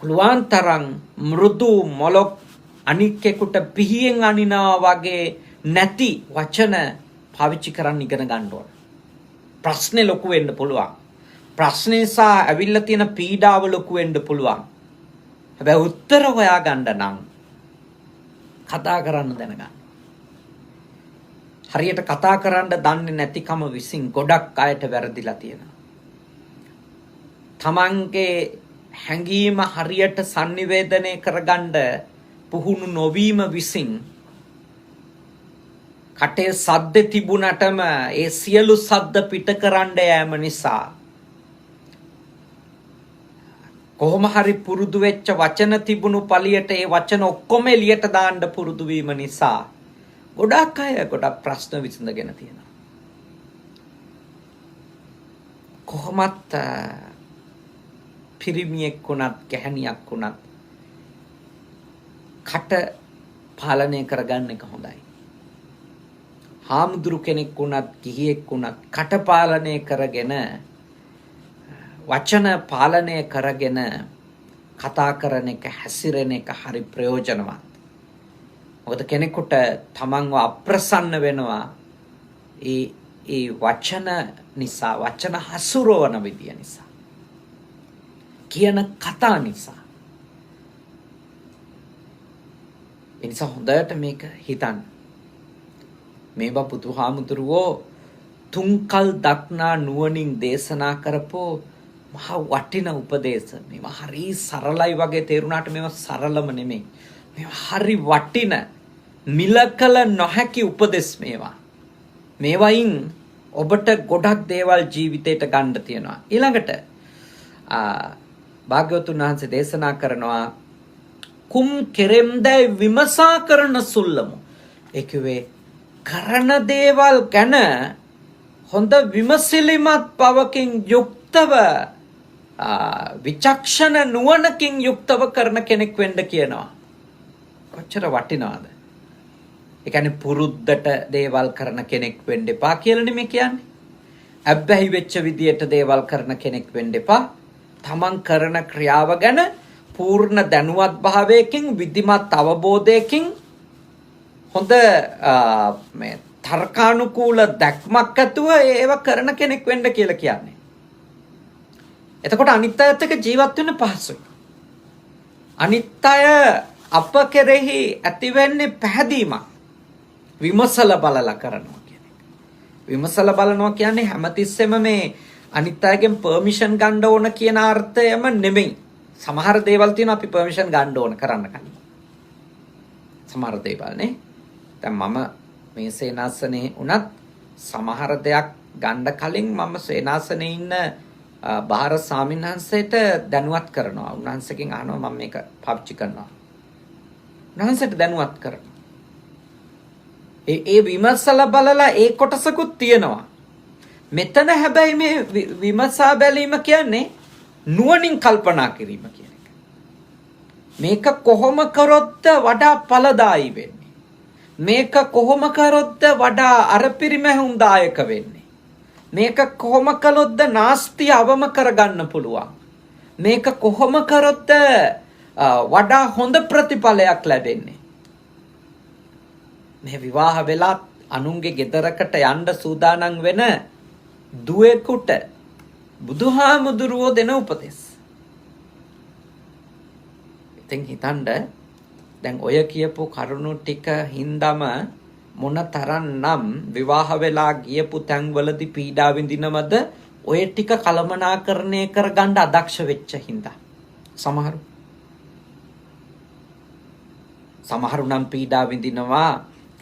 පුළුවන් තරම් මෘදු මොලොක් අනික්කෙකුට පිහියෙන් අනිනවා වගේ නැති වචන පාවිච්චි කරන්න ඉගෙන ගන්න ඕන. ප්‍රශ්නේ ලොකු වෙන්න පුළුවන්. ප්‍රශ්නේ සහ ඇවිල්ලා තියෙන පීඩාව ලොකු වෙන්න පුළුවන්. හැබැයි උත්තර හොයා ගන්න නම් කතා කරන්න දැනගන්න. හරියට කතා කරන්න දන්නේ නැතිකම විසින් ගොඩක් අයට වැරදිලා තියෙනවා. තමන්ගේ හැඟීම හරියට sannivedanaya කරගන්න පුහුණු නොවීම විසින් කටේ සද්ද තිබුණටම ඒ සියලු සද්ද පිට කරන්න යෑම නිසා කොහොම හරි පුරුදු වෙච්ච වචන තිබුණු පළියට ඒ වචන ඔක්කොම එළියට දාන්න පුරුදු වීම නිසා ගොඩක් අය ගොඩක් ප්‍රශ්න විසඳගෙන තියෙනවා. කොහොමත් පිරිමියෙක් වුණත් ගැහණියක් වුණත් කට පාලනය කරගන්න එක හොඳයි. හාමුදුරු කෙනෙක් වුණත් ගිහියෙක් වුණත් කට පාලනය කරගෙන වචන පාලනය කරගෙන කතා කරන එක හැසිරෙන එක හරි ප්‍රයෝජනවත්. මොකද කෙනෙකුට තමන්ව අප්‍රසන්න වෙනවා ඒ වචන නිසා, වචන හසුරවන විදිය නිසා, කියන කතා නිසා. ඒ නිසා හොඳට මේක හිතන්න. මේවා බුදුහාමුදුරුවෝ තුන්කල් දක්නා නුවණින් දේශනා කරපෝ මහා වටින උපදේශ. මේවා හරි සරලයි වගේ තේරුණාට මේවා සරලම නෙමෙයි. මේවා හරි වටින මිලකල නොහැකි උපදෙස් මේවා. මේවයින් ඔබට ගොඩක් දේවල් ජීවිතේට ගන්න තියෙනවා. ඊළඟට භාග්‍යවතුන් වහන්සේ දේශනා කරනවා කුම් කෙරෙම්දැයි විමසා කරන සුල්ලමු. ඒ කිව්වේ කරන දේවල් ගැන හොඳ විමසිලිමත් බවකින් යුක්තව විචක්ෂණ නුවණකින් යුක්තව කරන කෙනෙක් වෙන්න කියනවා. කොච්චර වටිනවද? ඒ කියන්නේ පුරුද්දට දේවල් කරන කෙනෙක් වෙන්න එපා කියලා නෙමෙයි කියන්නේ. අබ්බැහි වෙච්ච විදියට දේවල් කරන කෙනෙක් වෙන්න එපා. තමන් කරන ක්‍රියාව ගැන පූර්ණ දැනුවත් භාවයකින් විධිමත් අවබෝධයකින් හොඳ මේ තර්කානුකූල දැක්මක් ඇතුව ඒව කරන කෙනෙක් වෙන්න කියලා කියන්නේ. එතකොට අනිත් අයත් එක්ක ජීවත් වෙන්න පහසුයි. අනිත් අය අප කෙරෙහි ඇතිවෙන්නේ පැහැදීමක්. විමසලා බලලා කරනවා කියන එක. විමසලා බලනවා කියන්නේ හැමතිස්සෙම මේ අනිත් අයගෙන් පර්මිෂන් ගන්න ඕන කියන අර්ථයම නෙමෙයි. සමහර දේවල් තියෙනවා අපි පර්මිෂන් ගන්න ඕන කරන්න කලින්. සමහර දේවල් නේ. දැන් මම මේ සේනාසනේ උනත් සමහර දෙයක් ගන්න කලින් මම සේනාසනේ ඉන්න බාහිර ස්වාමින්වහන්සේට දැනුවත් කරනවා. උන්වහන්සේගෙන් අහනවා මම මේක පාවිච්චි කරනවා. උන්වහන්සේට දැනුවත් කරනවා. ඒ විමසලා බලලා ඒ කොටසකුත් තියෙනවා. මෙතන හැබැයි මේ විමසා බැලීම කියන්නේ නුවණින් කල්පනා කිරීම කියන එක. මේක කොහොම කරොත්ද වඩා ඵලදායී වෙන්නේ? මේක කොහොම කරොත්ද වඩා අර පිරිමැහුම්දායක වෙන්නේ? මේක කොහොම කළොත්ද නාස්තිය අවම කරගන්න පුළුවන්? මේක කොහොම කරොත්ද වඩා හොඳ ප්‍රතිඵලයක් ලැබෙන්නේ? මේ විවාහ වෙලා අනුන්ගේ ගෙදරකට යන්න සූදානම් වෙන දුවෙකුට බුදුහාමුදුරුවෝ දෙන උපදෙස්. ඉතින් හිතන්න දැන් ඔය කියපු කරුණු ටික හින්දම මොන තරම්නම් විවාහ වෙලා ගියපු තැන්වලදී පීඩා විඳිනවද ඔය ටික කළමනාකරණය කරගන්න අදක්ෂ වෙච්ච හින්දා. සමහරු නම් පීඩා විඳිනවා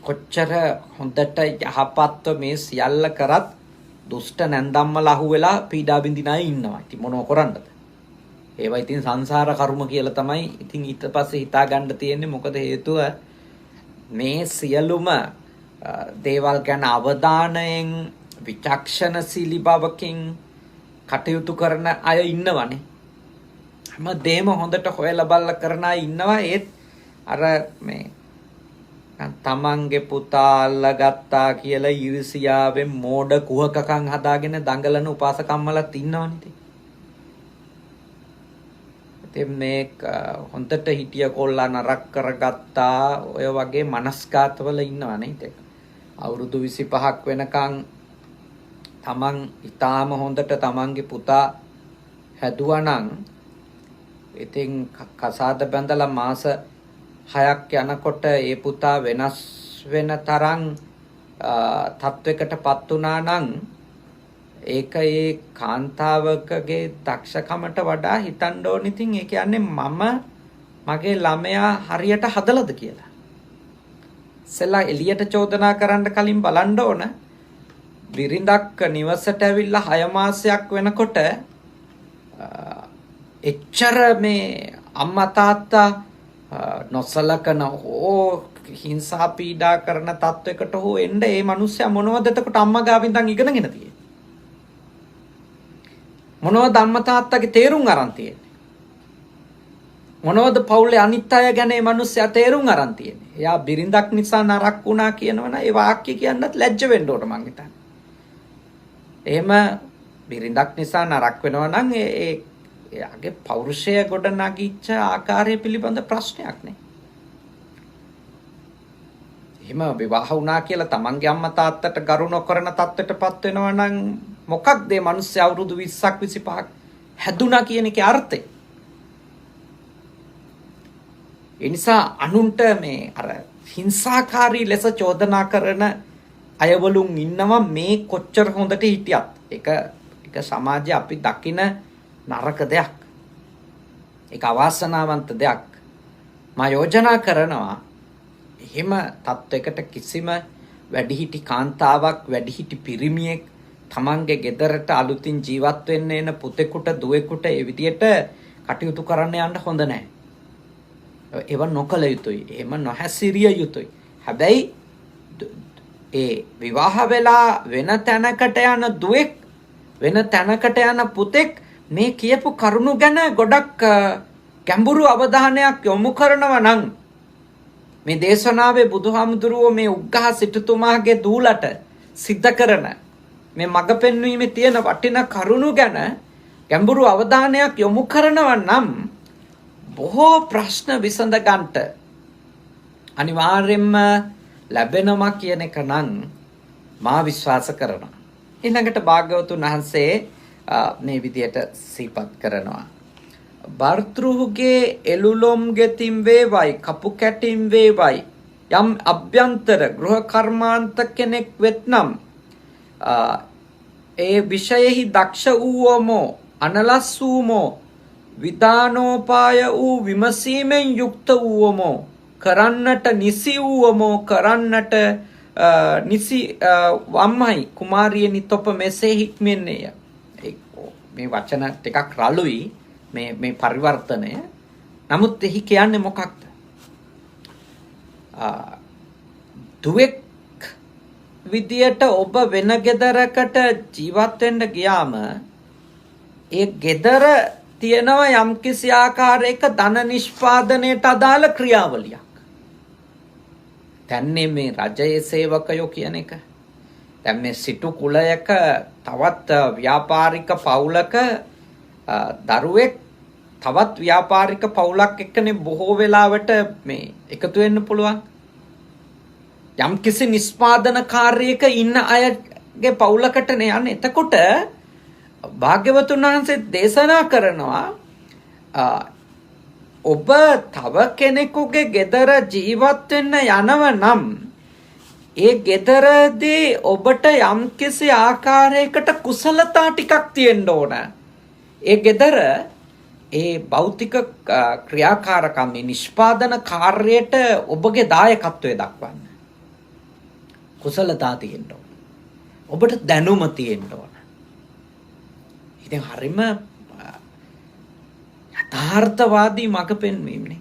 කොච්චර හොඳට යහපත්ව මේ සියල්ල කරත් දුෂ්ට නැන්දම්මලා අහු වෙලා පීඩා විඳින අය ඉන්නවා. ඉතින් මොනව කරන්නද? ඒවා ඉතින් සංසාර කර්ම කියලා තමයි ඉතින් ඊට පස්සේ හිතා ගන්න තියෙන්නේ. මොකද හේතුව මේ සියලුම දේවල් ගැන අවධානයෙන් විචක්ෂණශීලී බවකින් කටයුතු කරන අය ඉන්නවනේ. හැමදේම හොඳට හොයලා බලලා කරන අය ඉන්නවා. ඒත් අර මේ තමන්ගේ පුතා අල්ලගත්තා කියලා ඊර්ෂියාවෙන් මෝඩ කුහකකම් හදාගෙන දඟලන උපාසකම්මලත් ඉන්නවනේ. ඉතින් මේක හොඳට හිටිය කොල්ලා නරක කරගත්තා ඔය වගේ මනස්ගතවල ඉන්නවනේ. ඉතින් අවුරුදු 25ක් වෙනකන් තමන් ඊටාම හොඳට තමන්ගේ පුතා හැදුවා නම් ඉතින් කසාද බැඳලා මාස 6ක් යනකොට ඒ පුතා වෙනස් වෙන තරම් තත්වයකටපත් වුණා නම් ඒක ඒ කාන්තාවකගේ දක්ෂකමට වඩා හිතන්න ඕනේ. ඉතින් ඒ කියන්නේ මම මගේ ළමයා හරියට හදලාද කියලා. ඉස්සෙල්ලා එළියට චෝදනා කරන්න කලින් බලන්න ඕන. බිරිඳක් නිවසට ඇවිල්ලා 6 මාසයක් වෙනකොට එච්චර මේ අම්මා තාත්තා නොසලකන හෝ හිංසා පීඩා කරන තත්වයකට හෝ එන්න ඒ මිනිස්සයා මොනවද එතකොට අම්මා ගාවින් ඉඳන් ඉගෙනගෙන තියෙන්නේ? මොනවද අම්මා තාත්තගේ තේරුම් අරන් තියෙන්නේ? මොනවද පවුලේ අනිත් අය ගැන මේ මිනිස්සයා තේරුම් අරන් තියෙන්නේ? එයා බිරිඳක් නිසා නරක වුණා කියනවනම් ඒ වාක්‍ය කියන්නත් ලැජ්ජ වෙන්න ඕන මං හිතන්නේ. එහෙම බිරිඳක් නිසා නරක වෙනවා නම් එයාගේ පෞරුෂය ගොඩ නගිච්ච ආකාරය පිළිබඳ ප්‍රශ්නයක් නේ. එහෙම විවාහ වුණා කියලා තමන්ගේ අම්මා තාත්තට ගරු නොකරන තත්ත්වයටපත් වෙනවා නම් මොකක්ද මේ මිනිස්සු අවුරුදු 20ක් 25ක් හැදුනා කියන එකේ අර්ථය? ඒ නිසා අනුන්ට මේ අර හිංසාකාරී ලෙස චෝදනා කරන අයවලුන් ඉන්නවා මේ කොච්චර හොඳට හිටියත්. ඒක සමාජයේ අපි දකින නරක දෙයක්. ඒක අවාසනාවන්ත දෙයක්. මා යෝජනා කරනවා එහෙම තත්වයකට කිසිම වැඩිහිටි කාන්තාවක් වැඩිහිටි පිරිමියෙක් තමන්ගේ ගෙදරට අලුතින් ජීවත් වෙන්න එන පුතෙකුට දුවෙකුට ඒ විදියට කටයුතු කරන්න යන්න හොඳ නැහැ. ඒව නොකළ යුතුයි. එහෙම නොහැසිරිය යුතුයි. හැබැයි ඒ විවාහ වෙලා වෙන තැනකට යන දුවෙක් වෙන තැනකට යන පුතෙක් මේ කියපු කරුණු ගැන ගොඩක් ගැඹුරු අවධානයක් යොමු කරනවා නම් මේ දේශනාවේ බුදුහාමුදුරුවෝ මේ උග්ඝහ සිටුතුමාගේ දූලට සිද්ධ කරන මේ මඟ පෙන්වීමේ තියෙන වටිනා කරුණු ගැන ගැඹුරු අවධානයක් යොමු කරනවා නම් බොහෝ ප්‍රශ්න විසඳ ගන්නට අනිවාර්යයෙන්ම ලැබෙනවා කියන එක නම් මා විශ්වාස කරනවා. ඊළඟට භාග්‍යවතුන් වහන්සේ මේ විදියට සිහිපත් කරනවා. බර්තෘහුගේ එළුලොම් ගෙතින් වේවයි කපු කැටින් වේවයි යම් අභ්‍යන්තර ගෘහ කර්මාන්ත කෙනෙක් වෙත්නම් ඒ විෂයෙහි දක්ෂ වූවමෝ අනලස් වූමෝ විධානෝපාය වූ විමසීමෙන් යුක්ත වූවමෝ කරන්නට නිසි වූවමෝ කරන්නට නිසි වම්මයි කුමාරියනි තොප මෙසේ හික්මෙන්නේය. මේ වචන ටිකක් රළුයි මේ පරිවර්තනය. නමුත් එහි කියන්නේ මොකක්ද? දුවෙක් විදියට ඔබ වෙන ගෙදරකට ජීවත් වෙන්න ගියාම ඒ ගෙදර තියෙනවා යම්කිසි ආකාරයක ධන නිෂ්පාදනයට අදාළ ක්‍රියාවලියක්. දැන් මේ රජයේ සේවකයෝ කියන එක. දැන් මේ සිටු කුලයක තවත් ව්‍යාපාරික පවුලක දරුවෙක් තවත් ව්‍යාපාරික පවුලක් එක්කනේ බොහෝ වෙලාවට මේ එකතු වෙන්න පුළුවන්. යම්කිසි නිෂ්පාදන කාර්යයක ඉන්න අයගේ පවුලකටනේ යන්නේ. එතකොට භාග්‍යවතුන් වහන්සේ දේශනා කරනවා ඔබ තව කෙනෙකුගේ ගෙදර ජීවත් වෙන්න යනව නම් ඒ ගෙදරදී ඔබට යම්කිසි ආකාරයකට කුසලතා ටිකක් තියෙන්න ඕන. ඒ ගෙදර ඒ භෞතික ක්‍රියාකාරකම් නිෂ්පාදන කාර්යයට ඔබගේ දායකත්වය දක්වන්න. කුසලතා තියෙන්න ඕන. ඔබට දැනුම තියෙන්න ඕන. ඉතින් හරිම යථාර්ථවාදී මඟ පෙන්වීමනේ.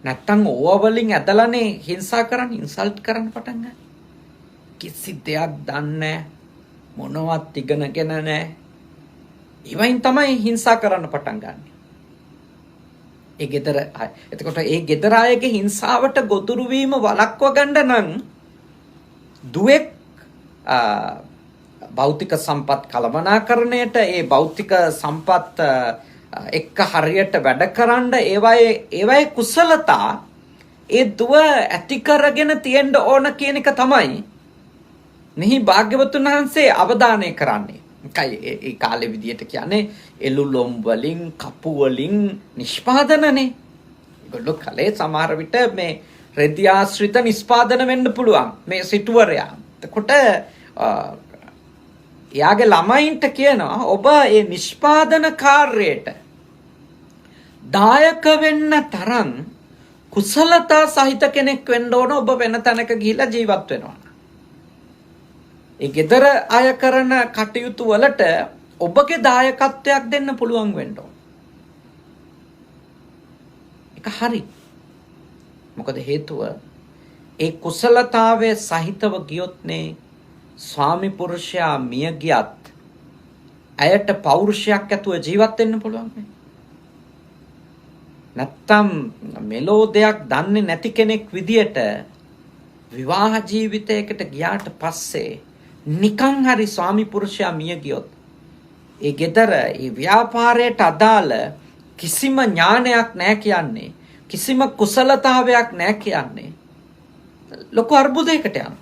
නැත්තම් ඕවා වලින් ඇදලානේ හිංසා කරන්න, ඉන්සල්ට් කරන්න පටන් ගන්න. කිසි දෙයක් දන්නේ මොනවත් ඉගෙනගෙන නැහැ. ඊවයින් තමයි හිංසා කරන්න පටන් ගන්න. ඒ ගෙදර එතකොට ඒ ගෙදර අයගේ හිංසාවට ගොදුරු වීම වළක්ව ගන්න නම් දුවෙක් භෞතික සම්පත් කළමනාකරණයට ඒ භෞතික සම්පත් එක්ක හරියට වැඩ කරන්න ඒවයේ කුසලතා ඒ දුව ඇති කරගෙන තියෙන්න ඕන කියන එක තමයි මෙහි භාග්‍යවතුන් වහන්සේ අවධානය කරන්නේ. ඒ කාලේ විදියට කියන්නේ එළුලොම් වලින් කපු වලින් නිෂ්පාදනනේ. ඒගොල්ලෝ කලේ සමහර විට මේ රෙදි ආශ්‍රිත නිෂ්පාදන වෙන්න පුළුවන් මේ සිටුවරයා. එතකොට එයාගේ ළමයින්ට කියනවා ඔබ මේ නිෂ්පාදන කාර්යයට දායක වෙන්න තරම් කුසලතා සහිත කෙනෙක් වෙන්න ඕන. ඔබ වෙන තැනක ගිහිලා ජීවත් වෙනවා. ඒ ගෙදර අය කරන කටයුතු වලට ඔබගේ දායකත්වයක් දෙන්න පුළුවන් වෙන්න ඕන. ඒක හරි. මොකද හේතුව ඒ කුසලතාවයේ සහිතව ගියොත්නේ ස්වාමි පුරුෂයා මිය ගියත් ඇයට පෞරුෂයක් ඇතුව ජීවත් වෙන්න පුළුවන්. නැත්තම් මෙලෝ දෙයක් දන්නේ නැති කෙනෙක් විදියට විවාහ ජීවිතයකට ගියාට පස්සේ නිකන් හරි ස්වාමි පුරුෂයා මිය ගියොත් ඒ ගෙදර ඒ ව්‍යාපාරයට අදාළ කිසිම ඥානයක් නැහැ කියන්නේ, කිසිම කුසලතාවයක් නැහැ කියන්නේ ලොකු අර්බුදයකට යනවා.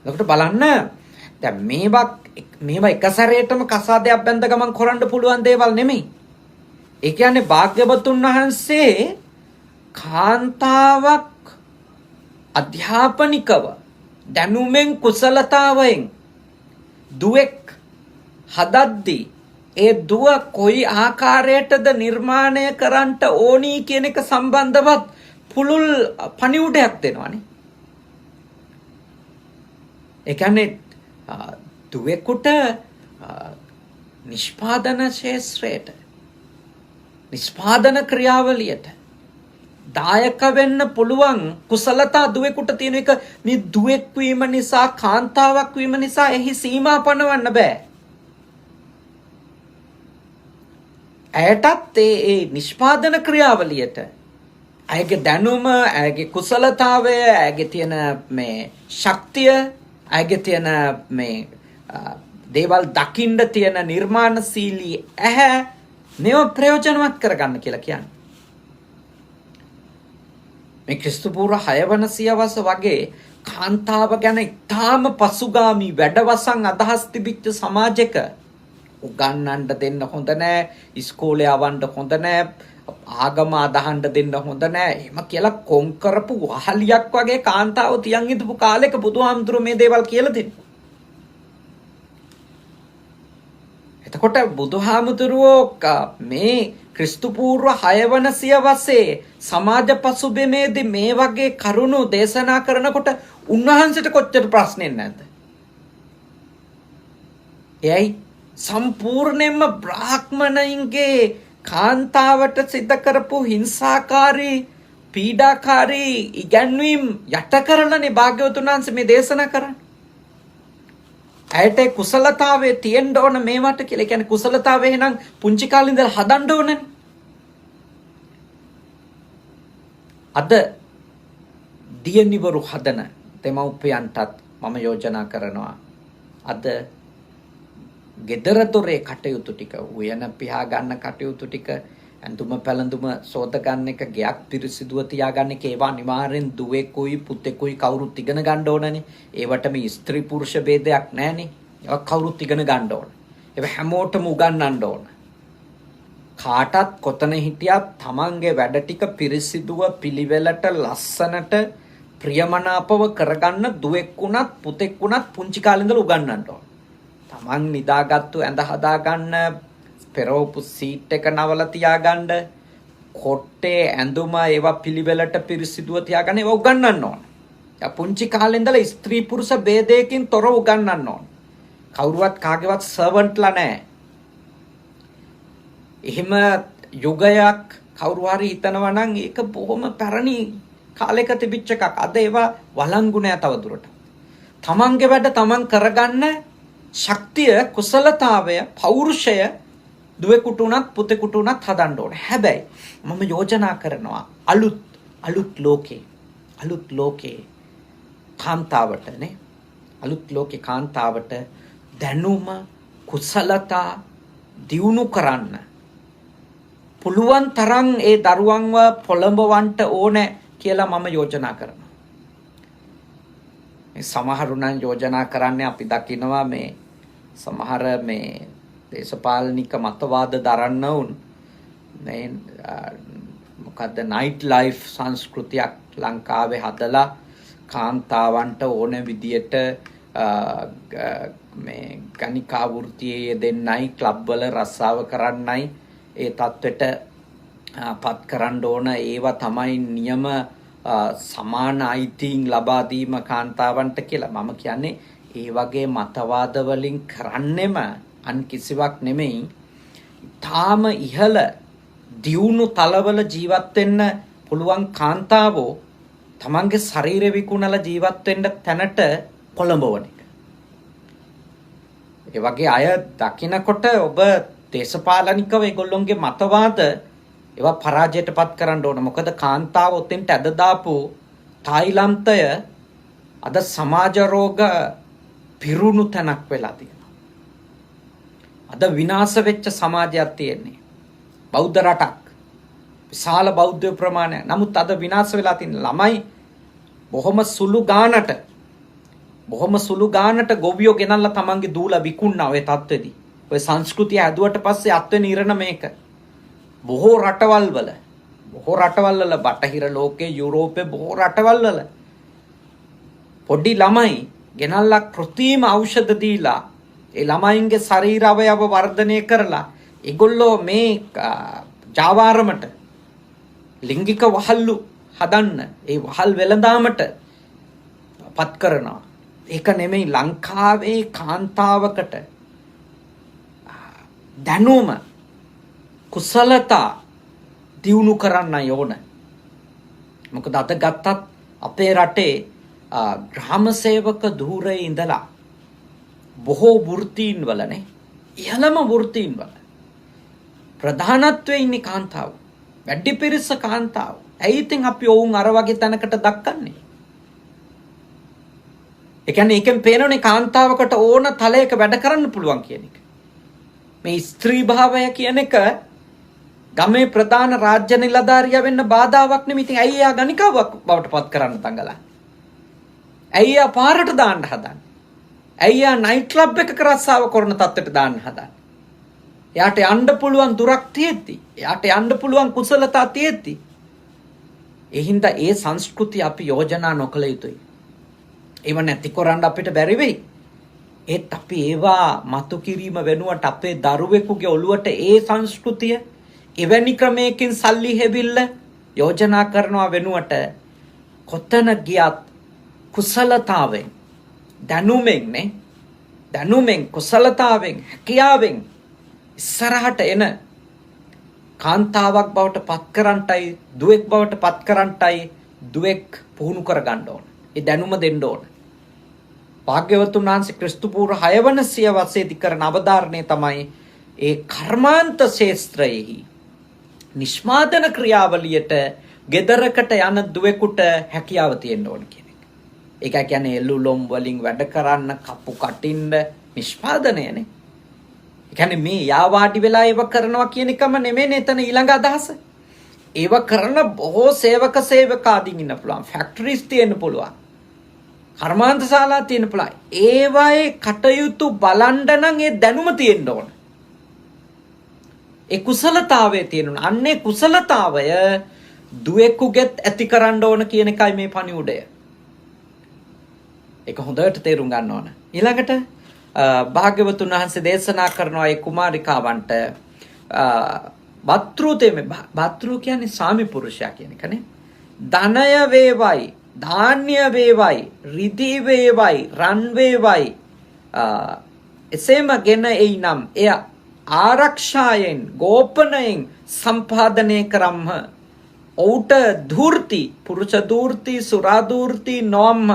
ලොකට බලන්න දැන් මේවා එක සැරේටම කසාදයක් බැඳ ගමන් කරන්න පුළුවන් දේවල් නෙමෙයි. ඒ කියන්නේ භාග්‍යවතුන් වහන්සේ කාන්තාවක් අධ්‍යාපනිකව දැනුමෙන් කුසලතාවයෙන් දුවෙක් හදද්දී ඒ දුව කොයි ආකාරයටද නිර්මාණය කරන්නට ඕනි කියන එක සම්බන්ධවත් පුළුල් පණිවුඩයක් දෙනවානේ. ඒ කියන්නේ දුවෙකුට නිෂ්පාදන ක්ෂේත්‍රයට නිෂ්පාදන ක්‍රියාවලියට දායක වෙන්න පුළුවන් කුසලතා දුවෙකුට තියෙන එක. මේ දුවෙක් වීම නිසා කාන්තාවක් වීම නිසා එහි සීමා පනවන්න බෑ. ඇයටත් ඒ නිෂ්පාදන ක්‍රියාවලියට ඇයගේ දැනුම, ඇයගේ කුසලතාවය, ඇයගේ තියෙන මේ ශක්තිය, ඇයගේ තියෙන මේ දේවල් දකින්න තියෙන නිර්මාණශීලී ඇහැ මේව ප්‍රයෝජනවත් කරගන්න කියලා කියන්නේ. මේ ක්‍රිස්තු පූර්ව 6 වන සියවස වගේ කාන්තාව ගැන ඉතාම පසුගාමී වැඩවසන් අදහස් තිබිච්ච සමාජයක උගන්වන්න දෙන්න හොඳ නැහැ, ඉස්කෝලේ යවන්න හොඳ නැහැ, ආගම අදහන්න දෙන්න හොඳ නැහැ. එහෙම කියලා කොන් කරපු වහලියක් වගේ කාන්තාව තියන් ඉඳපු කාලෙක බුදුහාමුදුරුවෝ මේ දේවල් කියලා දෙනවා. එතකොට බුදුහාමුදුරුවෝ මේ ක්‍රිස්තු පූර්ව 6 වන සියවසේ සමාජ පසුබිමේදී මේ වගේ කරුණු දේශනා කරනකොට උන්වහන්සේට කොච්චර ප්‍රශ්නෙ නැද්ද? එයි සම්පූර්ණයෙන්ම බ්‍රාහ්මණයින්ගේ කාන්තාවට සිද්ධ කරපු හිංසාකාරී පීඩාකාරී ඉගැන්වීම් යට කරලානේ භාග්‍යවතුන් වහන්සේ මේ දේශනා කරන්නේ. ඇයට කුසලතාවයේ තියෙන්න ඕන මේවට කියලා. ඒ කියන්නේ කුසලතාවය එහෙනම් පුංචි කාලේ ඉඳලා හදන්න ඕනනේ. අද දියණිවරු හදන දෙමව්පියන්ටත් මම යෝජනා කරනවා අද ගෙදර දොරේ කටයුතු ටික, උයන පිහා ගන්න කටයුතු ටික, ඇඳුම පැළඳුම සෝද ගන්න එක, ගෙයක් පිරිසිදුව තියාගන්න එක, ඒවා අනිවාර්යෙන් දුවෙකුයි පුතෙකුයි කවුරුත් ඉගෙන ගන්න ඕනනේ. ඒවට මේ ස්ත්‍රී පුරුෂ ભેදයක් නැහනේ. ඒවා කවුරුත් ඉගෙන ගන්න ඕන. ඒවා හැමෝටම උගන්වන්න ඕන. කාටත් කොතන හිටියත් තමන්ගේ වැඩ ටික පිරිසිදුව පිළිවෙලට ලස්සනට ප්‍රියමනාපව කරගන්න දුවෙක් වුණත් පුතෙක් වුණත් පුංචි කාලේ ඉඳලා උගන්වන්න ඕන. තමන් නිදාගත්තු ඇඳ හදාගන්න, පෙරෝපු සීට් එක නවල තියාගන්න, කොට්ටේ ඇඳුම ඒවා පිළිවෙලට පිරිසිදුව තියාගන්න, ඒවා උගන්වන්න ඕන. පුංචි කාලේ ඉඳලා ස්ත්‍රී පුරුෂ ભેදයකින් තොරව උගන්වන්න ඕන. කවුරුවත් කාගේවත් සර්වන්ට්ලා නැහැ. එහෙම යුගයක් කවුරු හරි හිතනවා නම් ඒක බොහොම පැරණි කාලයක තිබිච්ච එකක්. අද ඒවා වළංගු නෑ තව දුරට. තමන්ගේ වැඩ තමන් කරගන්න ශක්තිය, කුසලතාවය, පෞරුෂය දුවෙකුට උනත් පුතෙකුට උනත් හදන්න ඕනේ. හැබැයි මම යෝජනා කරනවා අලුත් ලෝකේ කාන්තාවට නේ, අලුත් ලෝකේ කාන්තාවට දැනුම, කුසලතා දියුණු කරන්න පුළුවන් තරම් ඒ දරුවන්ව පොළඹවන්න ඕනේ කියලා මම යෝජනා කරනවා. මේ සමහරු නම් යෝජනා කරන්නේ අපි දකිනවා මේ සමහර මේ දේශපාලනික මතවාද දරන්න උන් මේ මොකද්ද නයිට් ලයිෆ් සංස්කෘතියක් ලංකාවේ හදලා කාන්තාවන්ට ඕන විදියට මේ ගණිකා වෘත්තියේ යෙදෙන්නයි, ක්ලබ් වල රස්සාව කරන්නයි ඒ තත්වෙට පත් කරන්න ඕන. ඒවා තමයි නියම සමාන අයිතීන් ලබා දීම කාන්තාවන්ට කියලා. මම කියන්නේ ඒ වගේ මතවාද වලින් කරන්නෙම අන් කිසිවක් නෙමෙයි. තාම ඉහළ දියුණු තලවල ජීවත් වෙන්න පුළුවන් කාන්තාවෝ තමන්ගේ ශරීරය විකුණලා ජීවත් වෙන්න තැනට පොළඹවන එක. ඒ වගේ අය දකිනකොට ඔබ දේශපාලනිකව ඒගොල්ලොන්ගේ මතවාද ඒවා පරාජයටපත් කරන්න ඕන. මොකද කාන්තාව ඔතෙන්ට ඇද දාපු තායිලන්තය අද සමාජ රෝග පිරුණු තැනක් වෙලා තියෙනවා. අද විනාශ වෙච්ච සමාජයක් තියෙන්නේ. බෞද්ධ රටක්. විශාල බෞද්ධ ප්‍රමාණයක්. නමුත් අද විනාශ වෙලා තියෙන ළමයි බොහොම සුළු ගානට ගොවියෝ ගෙනල්ලා තමන්ගේ දූලා විකුණනවා ඔය තත්ත්වෙදී. ඔය සංස්කෘතිය ඇදුවට පස්සේ අත්වෙන ඉරණ මේක. බොහෝ රටවල් වල බටහිර ලෝකයේ, යුරෝපේ බොහෝ රටවල් වල පොඩි ළමයි ගෙනල්ලා කෘත්‍රිම ඖෂධ දීලා ඒ ළමයින්ගේ ශරීර අවයව වර්ධනය කරලා ඒගොල්ලෝ මේ ජාවාරමට ලිංගික වහල්ලු හදන්න, ඒ වහල් වෙළඳාමට පත් කරනවා. ඒක නෙමෙයි ලංකාවේ කාන්තාවකට දැනුම, කුසලතා දියුණු කරන්න ඕන. මොකද අද ගත්තත් අපේ රටේ ග්‍රාම සේවක ධූරයේ ඉඳලා බොහෝ වෘත්තීන් වලනේ, ඉහළම වෘත්තීන් වල ප්‍රධානත්වයේ ඉන්නේ කාන්තාව. වැඩි පිරිස කාන්තාව. ඇයි ඉතින් අපි ඔවුන් අර වගේ තැනකට දක්කන්නේ? ඒ කියන්නේ එකෙන් පේනෝනේ කාන්තාවකට ඕන තලයක වැඩ කරන්න පුළුවන් කියන එක. මේ ස්ත්‍රී භාවය කියන එක ගමේ ප්‍රධාන රාජ්‍ය නිලධාරියා වෙන්න බාධාවක් නෙමෙයි. ඉතින් ඇයි එයා ගණිකාවක් බවට පත් කරන්න තංගලා? ඇයි එයා පාරට දාන්න හදන්නේ? ඇයි එයා නයිට් ක්ලබ් එකක රස්සාව කරන තත්ත්වයට දාන්න හදන්නේ? එයාට යන්න පුළුවන් දුරක් තියෙද්දි, එයාට යන්න පුළුවන් කුසලතා තියෙද්දි, ඒ හින්දා ඒ සංස්කෘතිය අපි යෝජනා නොකළ යුතුයි. ඒව නැති කරන්න අපිට බැරි වෙයි. ඒත් අපි ඒවා මතු කිරීම වෙනුවට අපේ දරුවෙකුගේ ඔළුවට ඒ සංස්කෘතිය එවැනි ක්‍රමයකින් සල්ලි හෙවිල්ල යෝජනා කරනවා වෙනුවට කොතන ගියත් කුසලතාවෙන් දැනුමෙන් කුසලතාවෙන් හැකියාවෙන් ඉස්සරහට එන කාන්තාවක් බවට පත් කරන්නටයි දුවෙක් බවට පත් කරන්නටයි දුවෙක් පුහුණු කර ගන්න ඕන. ඒ දැනුම දෙන්න ඕන. භාග්‍යවතුන් වහන්සේ ක්‍රිස්තු පූර්ව 6 වන සියවසේදී කරන අවධාරණය තමයි ඒ කර්මාන්ත ශේස්ත්‍රයේහි නිෂ්මාදන ක්‍රියාවලියට ගෙදරකට යන දුවෙකුට හැකියාව තියෙන්න ඕන කියන එක. ඒක කියන්නේ එළුලොම් වලින් වැඩ කරන්න, කපු කටින්න නිෂ්පාදනයනේ. ඒ කියන්නේ මේ යාවාඩි වෙලා ඒව කරනවා කියන එකම නෙමෙයි එතන ඊළඟ අදහස. ඒව කරන බොහෝ සේවක සේවකාදීන් ඉන්න පුළුවන්. ෆැක්ටරිස් තියෙන්න පුළුවන්. කර්මාන්ත ශාලා තියෙන්න පුළුවන්. ඒවායේ කටයුතු බලන්න නම් ඒ දැනුම තියෙන්න ඕන. ඒ කුසලතාවයේ තියෙනවා. අන්නේ කුසලතාවය දුවෙකුගෙත් ඇති කරන්න ඕන කියන එකයි මේ පණිවුඩය. ඒක හොඳට තේරුම් ගන්න ඕන. ඊළඟට භාග්‍යවතුන් වහන්සේ දේශනා කරනවා ඒ කුමාරිකාවන්ට භාතෘ කියන්නේ සාමි පුරුෂයා කියන එකනේ. ධනය වේවයි, ධාන්‍ය වේවයි, රිදී වේවයි, රන් වේවයි එසේම ගෙන එයි නම් එය ආරක්ෂායෙන් ගෝපනයෙන් සම්පාදනය කරම්හ. ඔවුට ධූර්ති, පුරුෂ ධූර්ති, සුරා ධූර්ති නොම්හ,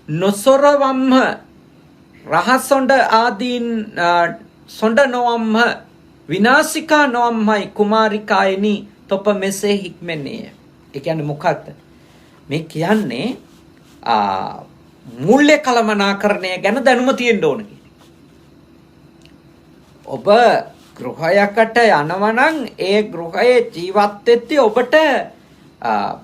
නොසොරවම්හ, රහසොඬ ආදීන් සොඬ නොවම්හ, විනාශිකා නොවම්හයි කුමාරිකායනි තොප මෙසේ හික්මෙන්නේය. ඒ කියන්නේ මොකක්ද? මේ කියන්නේ මූල්‍ය කළමනාකරණය ගැන දැනුම තියෙන්න ඕන කියන එක. ඔබ ගෘහයකට යනවා නම් ඒ ගෘහයේ ජීවත් වෙද්දී ඔබට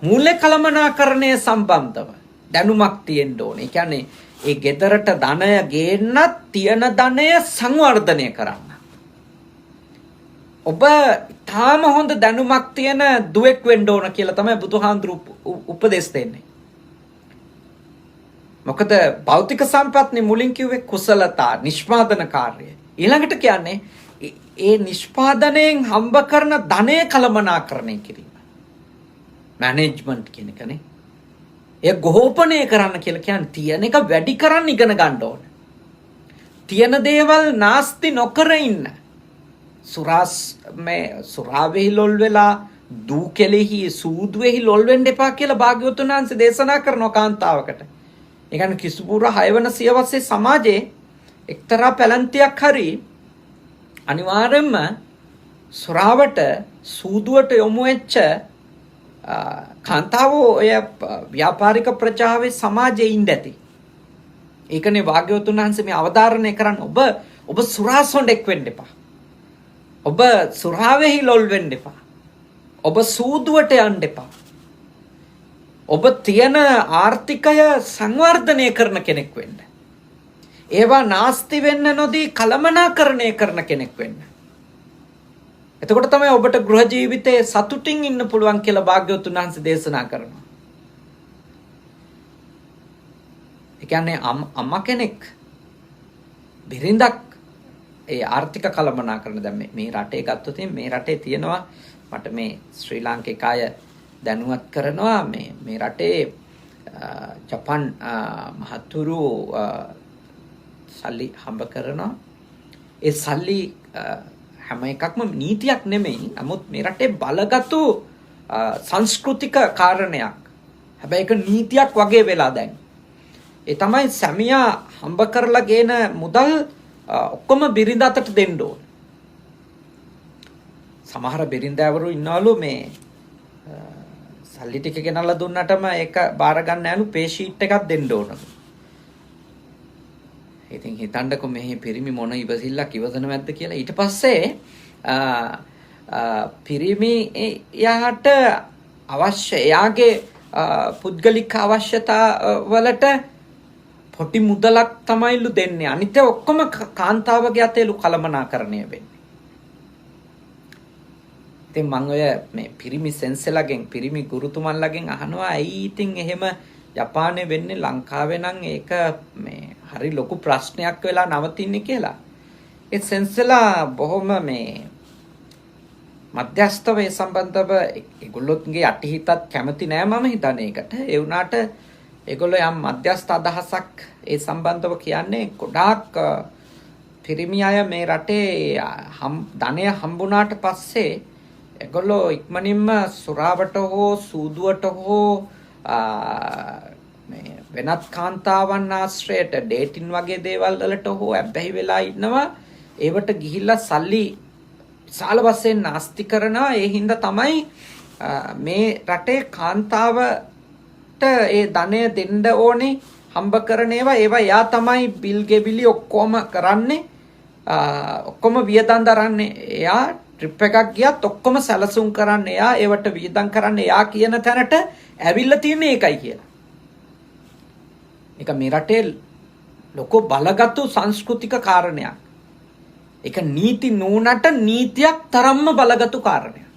මූල්‍ය කළමනාකරණය සම්බන්ධව දැනුමක් තියෙන්න ඕනේ. ඒ කියන්නේ ඒ ගෙදරට ධනය ගේන්නත් තියෙන ධනය සංවර්ධනය කරන්න. ඔබ තාම හොඳ දැනුමක් තියෙන දුවෙක් වෙන්න ඕන කියලා තමයි බුදුහාඳුරු උපදෙස් දෙන්නේ. මොකද භෞතික සම්පත්නේ මුලින් කිව්වේ කුසලතා, නිෂ්පාදන කාර්යය. ඊළඟට කියන්නේ ඒ නිෂ්පාදනයෙන් හම්බ කරන ධනය කළමනාකරණය කිරීම. මැනේජ්මන්ට් කියන එකනේ. ඒ ගෝපනය කරන්න කියලා කියන්නේ තියෙන එක වැඩි කරන්න ඉගෙන ගන්න ඕන. තියෙන දේවල් නාස්ති නොකර ඉන්න. සුරාවෙහි ලොල් වෙලා දූ කෙලෙහි සූදුවෙහි ලොල් වෙන්න එපා කියලා භාග්‍යවතුන් වහන්සේ දේශනා කරනවා කාන්තාවකට. ඒ කියන්නේ ක්‍රිස්තුපූර්ව 6 වන සියවසේ සමාජයේ එක්තරා පැලැන්තියක් හරි අනිවාර්යයෙන්ම සුරාවට සූදුවට යොමු වෙච්ච කාන්තාවෝ ඔය ව්‍යාපාරික ප්‍රජාවේ සමාජයේ ඉඳ ඇති. ඒකනේ භාග්‍යවතුන් වහන්සේ මේ අවධාරණය කරන්නේ ඔබ සුරාසොඬෙක් වෙන්න එපා. ඔබ සුරාවෙහි ලොල් වෙන්න එපා. ඔබ සූදුවට යන්න එපා. ඔබ තියෙන ආර්ථිකය සංවර්ධනය කරන කෙනෙක් වෙන්න. ඒවා නාස්ති වෙන්න නොදී කළමනාකරණය කරන කෙනෙක් වෙන්න. එතකොට තමයි ඔබට ගෘහ ජීවිතයේ සතුටින් ඉන්න පුළුවන් කියලා භාග්‍යවතුන් වහන්සේ දේශනා කරනවා. ඒ කියන්නේ අම්මා කෙනෙක් බිරිඳක් ඒ ආර්ථික කළමනාකරණ දැන් මේ රටේ ගත්තොත් මේ රටේ තියෙනවා මට මේ ශ්‍රී ලාංකික අය දැනුවත් කරනවා මේ රටේ ජපන් මහතුරු සල්ලි හම්බ කරනවා. ඒ සල්ලි හැම එකක්ම නීතියක් නෙමෙයි. නමුත් මේ රටේ බලගත්ු සංස්කෘතික කාරණයක්. හැබැයි ඒක නීතියක් වගේ වෙලා දැන්. ඒ තමයි සැමියා හම්බ කරලා ගේන මුදල් ඔක්කොම බිරිඳ අතට දෙන්න ඕන. සමහර බිරිඳවරු ඉන්නවලු මේ සල්ලි ටික ගෙනල්ලා දුන්නටම ඒක බාර ගන්න යනු පේ ෂීට් එකක් දෙන්න ඕන. ඉතින් හිතන්නකො මේ පිරිමි මොන ඉවසිල්ලක් ඉවසනවද කියලා. ඊට පස්සේ පිරිමි යාට අවශ්‍ය එයාගේ පුද්ගලික අවශ්‍යතා වලට පොටි මුදලක් තමයිලු දෙන්නේ. අනිත් ඔක්කොම කාන්තාවගේ අතේලු කළමනාකරණය වෙන්නේ. ඉතින් මම ඔය මේ පිරිමි සෙන්සලගෙන් පිරිමි ගුරුතුමන්ලගෙන් අහනවා ඇයි ඉතින් එහෙම ජපානයේ වෙන්නේ ලංකාවේ නම් ඒක මේ හරි ලොකු ප්‍රශ්නයක් වෙලා නවතින්නේ කියලා. ඒ සෙන්සලා බොහොම මේ මධ්‍යස්ථව ඒ සම්බන්ධව ඒගොල්ලොන්ගේ අටහිතත් කැමති නෑ මම හිතන්නේ ඒකට. ඒ වුණාට ඒගොල්ලෝ යම් මධ්‍යස්ථ අදහසක් ඒ සම්බන්ධව කියන්නේ ගොඩාක් පිරිමි අය මේ රටේ ධනය හම්බුණාට පස්සේ ඒගොල්ලෝ ඉක්මනින්ම සුරාවට හෝ සූදුවට හෝ මේ වෙනත් කාන්තාවන් ආශ්‍රයට ඩේටින් වගේ දේවල් වලට හෝ ඇබ්බැහි වෙලා ඉන්නවා. ඒවට ගිහිල්ලා සල්ලි විශාල වශයෙන් නාස්ති කරනවා. ඒ හින්දා තමයි මේ රටේ කාන්තාවට ඒ ධනය දෙන්න ඕනේ හම්බ කරන ඒවා යා තමයි බිල් ගෙවිලි ඔක්කොම කරන්නේ. ඔක්කොම වියදම් දරන්නේ එයා. ට්‍රිප් එකක් ගියත් ඔක්කොම සැලසුම් කරන්නේ එයා. ඒවට වියදම් කරන්නේ එයා කියන තැනට ඇවිල්ලා තියෙන්නේ ඒකයි කියලා. ඒක මේ රටේ ලොකු බලගත්තු සංස්කෘතික කාරණයක්. ඒක නීති නූනට නීතියක් තරම්ම බලගත්තු කාරණයක්.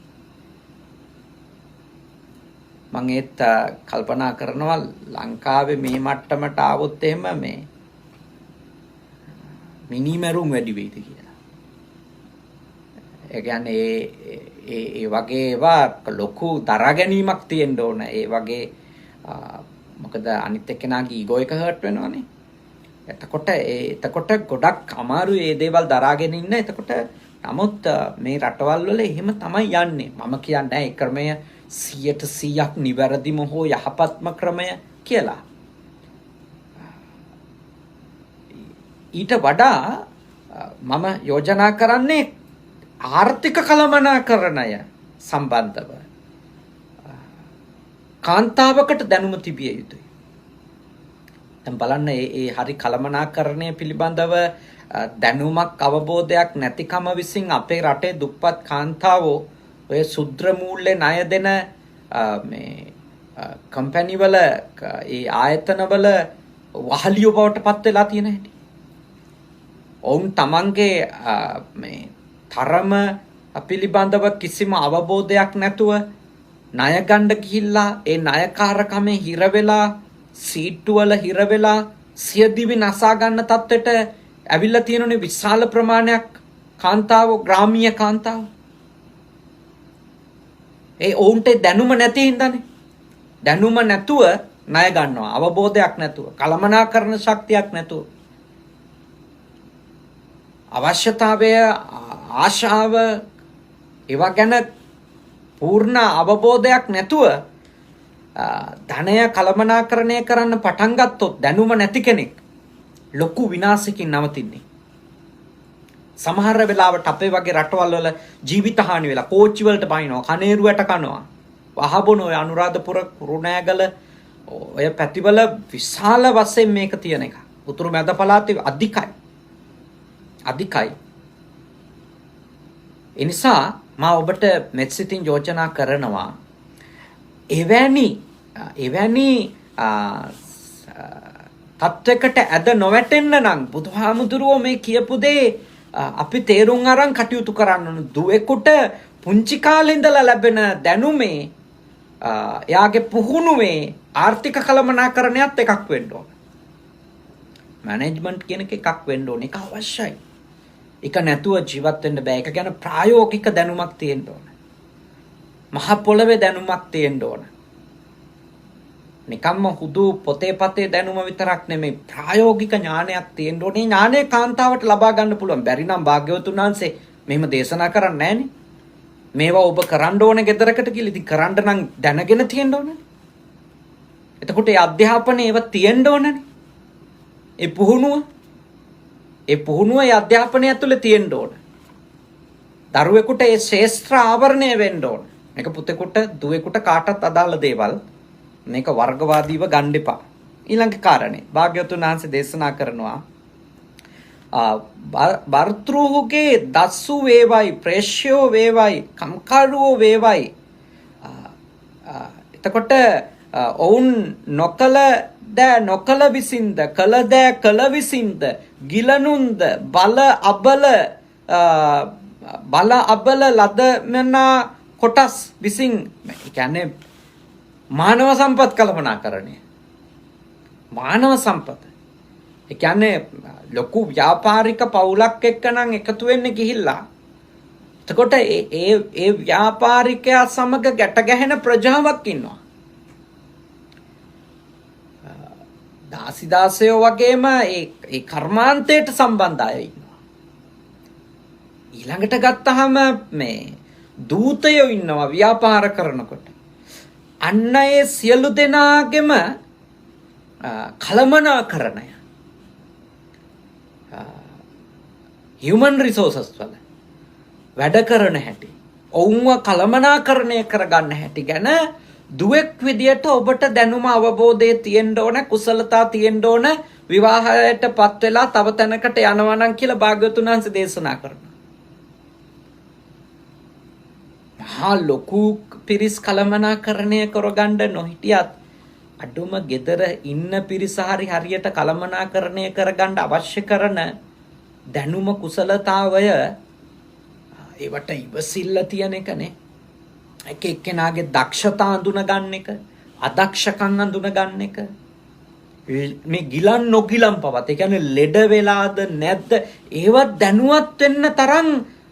මම ඒත් කල්පනා කරනවා ලංකාවේ මේ මට්ටමට ආවොත් එහෙම මේ මිනිමරුන් වැඩි වෙයිද කියලා. ඒ කියන්නේ ඒ වගේ ඒවා ලොකු දරා ගැනීමක් තියෙන්න ඕන. ඒ වගේ මොකද අනිත් එක්කෙනාගේ ඊගෝ එක හර්ට් වෙනවනේ. එතකොට ගොඩක් අමාරුයි මේ දේවල් දරාගෙන ඉන්න. එතකොට නමුත් මේ රටවල් වල එහෙම තමයි යන්නේ. මම කියන්නේ ඒ ක්‍රමය 100% නිවැරදිම හෝ යහපත්ම ක්‍රමය කියලා. ඊට වඩා මම යෝජනා කරන්නේ ආර්ථික කළමනාකරණය සම්බන්ධව කාන්තාවකට දැනුම තිබිය යුතුයි. දැන් බලන්න ඒ හරි කළමනාකරණය පිළිබඳව දැනුමක් අවබෝධයක් නැතිකම විසින් අපේ රටේ දුප්පත් කාන්තාවෝ ඔය සුද්‍ර මූල්‍ය ණය දෙන මේ කම්පැනි වල ඒ ආයතන වල වහලියෝ බවට පත් වෙලා තියෙන හැටි. ඔවුන් තමන්ගේ මේ තරම පිළිබඳව කිසිම අවබෝධයක් නැතුව ණය ගන්න ගිහිල්ලා ඒ ණයකාරකමේ හිර වෙලා සීට්ටු වල හිර වෙලා සියදිවි නසා ගන්න තත්ත්වයට ඇවිල්ලා තියෙනුනේ විශාල ප්‍රමාණයක් කාන්තාවෝ, ග්‍රාමීය කාන්තාවෝ. ඒ ඔවුන්ට දැනුම නැති හින්දානේ. දැනුම නැතුව ණය ගන්නවා, අවබෝධයක් නැතුව, කළමනාකරණ ශක්තියක් නැතුව. අවශ්‍යතාවය, ආශාව ඒවා ගැන පූර්ණ අවබෝධයක් නැතුව ධනය කළමනාකරණය කරන්න පටන් ගත්තොත් දැනුම නැති කෙනෙක් ලොකු විනාශයකින් නවතින්නේ. සමහර වෙලාවට අපේ වගේ රටවල් වල ජීවිත හානි වෙලා කෝච්චි වලට බහිනවා, කනේරුවට කනවා, වහබොන ඔය අනුරාධපුර, කුරුණෑගල ඔය පැතිවල විශාල වශයෙන් මේක තියෙන එක. උතුරු මැද පළාතේ අධිකයි. ඒ නිසා මා ඔබට මෙත්සිතින් යෝජනා කරනවා එවැනි තත්වයකට ඇද නොවැටෙන්න නම් බුදුහාමුදුරුවෝ මේ කියපු දේ අපි තේරුම් අරන් කටයුතු කරන්න ඕන. දුවෙකුට පුංචි කාලේ ඉඳලා ලැබෙන දැනුමේ එයාගේ පුහුණුවේ ආර්ථික කළමනාකරණයත් එකක් වෙන්න ඕන. මැනේජ්මන්ට් කියන එකක් වෙන්න ඕන. ඒක අවශ්‍යයි. ඒක නැතුව ජීවත් වෙන්න බෑ. ඒක ගැන ප්‍රායෝගික දැනුමක් තියෙන්න ඕන. මහ පොළවේ දැනුමක් තියෙන්න ඕන. නිකම්ම හුදු පොතේ පතේ දැනුම විතරක් නෙමෙයි, ප්‍රායෝගික ඥානයක් තියෙන්න ඕනේ. ඥානය කාන්තාවට ලබා ගන්න පුළුවන්. බැරි නම් භාග්‍යවතුන් වහන්සේ මෙහෙම දේශනා කරන්නේ නැහනේ. මේවා ඔබ කරන්න ඕනේ ගෙදරකට කියලා. ඉතින් කරන්න නම් දැනගෙන තියෙන්න ඕනේ. එතකොට ඒ අධ්‍යාපනයේ ඒවා තියෙන්න ඕනනේ. ඒ පුහුණුව ඒ අධ්‍යාපනය ඇතුලේ තියෙන්න ඕන. දරුවෙකුට ඒ ශේෂ්ත්‍ර ආවරණය වෙන්න ඕන. මේක පුතෙකුට, දුවෙකුට කාටත් අදාළ දේවල්. මේක වර්ගවාදීව ගන්න එපා. ඊළඟ කාරණේ භාග්‍යවතුන් වහන්සේ දේශනා කරනවා බර්තෘහුගේ දස්සු වේවයි, ප්‍රේෂ්‍යෝ වේවයි, කම්කරුවෝ වේවයි. එතකොට ඔවුන් නොකල විසින්ද, කළ දෑ කළ විසින්ද, ගිලනුන්ද, බල අබල ලදමනා කොටස් විසින්, කියන්නේ මානව සම්පත් කළමනාකරණය. මානව සම්පත ඒ කියන්නේ ලොකු ව්‍යාපාරික පවුලක් එක්ක නම් එකතු වෙන්න ගිහිල්ලා එතකොට ඒ ව්‍යාපාරිකයා සමග ගැට ගැහෙන ප්‍රජාවක් ඉන්නවා. දාසිදාසයෝ වගේම ඒ කර්මාන්තයට සම්බන්ධ අය ඉන්නවා. ඊළඟට ගත්තහම මේ දූතයෝ ඉන්නවා ව්‍යාපාර කරනකොට. අන්න ඒ සියලු දෙනාගෙම කළමනාකරණය human resources වල වැඩ කරන හැටි ඔවුන්ව කළමනාකරණය කරගන්න හැටි ගැන දුවෙක් විදියට ඔබට දැනුම අවබෝධය තියෙන්න ඕන, කුසලතා තියෙන්න ඕන, විවාහයටපත් වෙලා තව තැනකට යනවා නම් කියලා භාග්‍යවතුන් වහන්සේ දේශනා කරනවා. මහා ලොකු පිරිස් කළමනාකරණය කරගන්න නොහිටියත් අඩුම gedara ඉන්න පිරිස හරියට කළමනාකරණය කරගන්න අවශ්‍ය කරන දැනුම කුසලතාවය ඒවට ඉවසිල්ල තියෙන එකනේ. එක එක්කෙනාගේ දක්ෂතා අඳුන ගන්න එක, අදක්ෂකම් අඳුන ගන්න එක, මේ ගිලන් නොගිලන් පවත්, ඒ කියන්නේ ලෙඩ වෙලාද නැද්ද ඒවත් දැනුවත් වෙන්න තරම්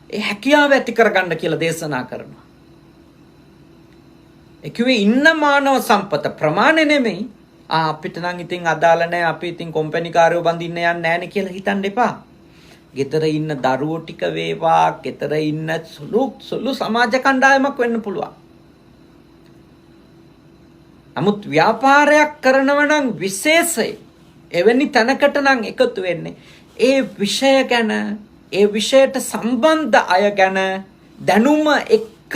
ඒ හැකියාව ඇති කරගන්න කියලා දේශනා කරනවා. ඒ කිව්වේ ඉන්න මානව සම්පත ප්‍රමාණය නෙමෙයි. අපිට නම් ඉතින් අදාළ නැහැ, අපි ඉතින් කොම්පැනි කාර්යෝ බඳින්න යන්නේ නැහැ නේ කියලා හිතන්න එපා. ගෙදර ඉන්න දරුවෝ ටික වේවා, ගෙදර ඉන්න සුළු සමාජ කණ්ඩායමක් වෙන්න පුළුවන්. නමුත් ව්‍යාපාරයක් කරනව නම් විශේෂයි එවැනි තැනකට නම් එකතු වෙන්නේ ඒ විෂය ගැන, ඒ විෂයට සම්බන්ධ අය ගැන දැනුම එක්ක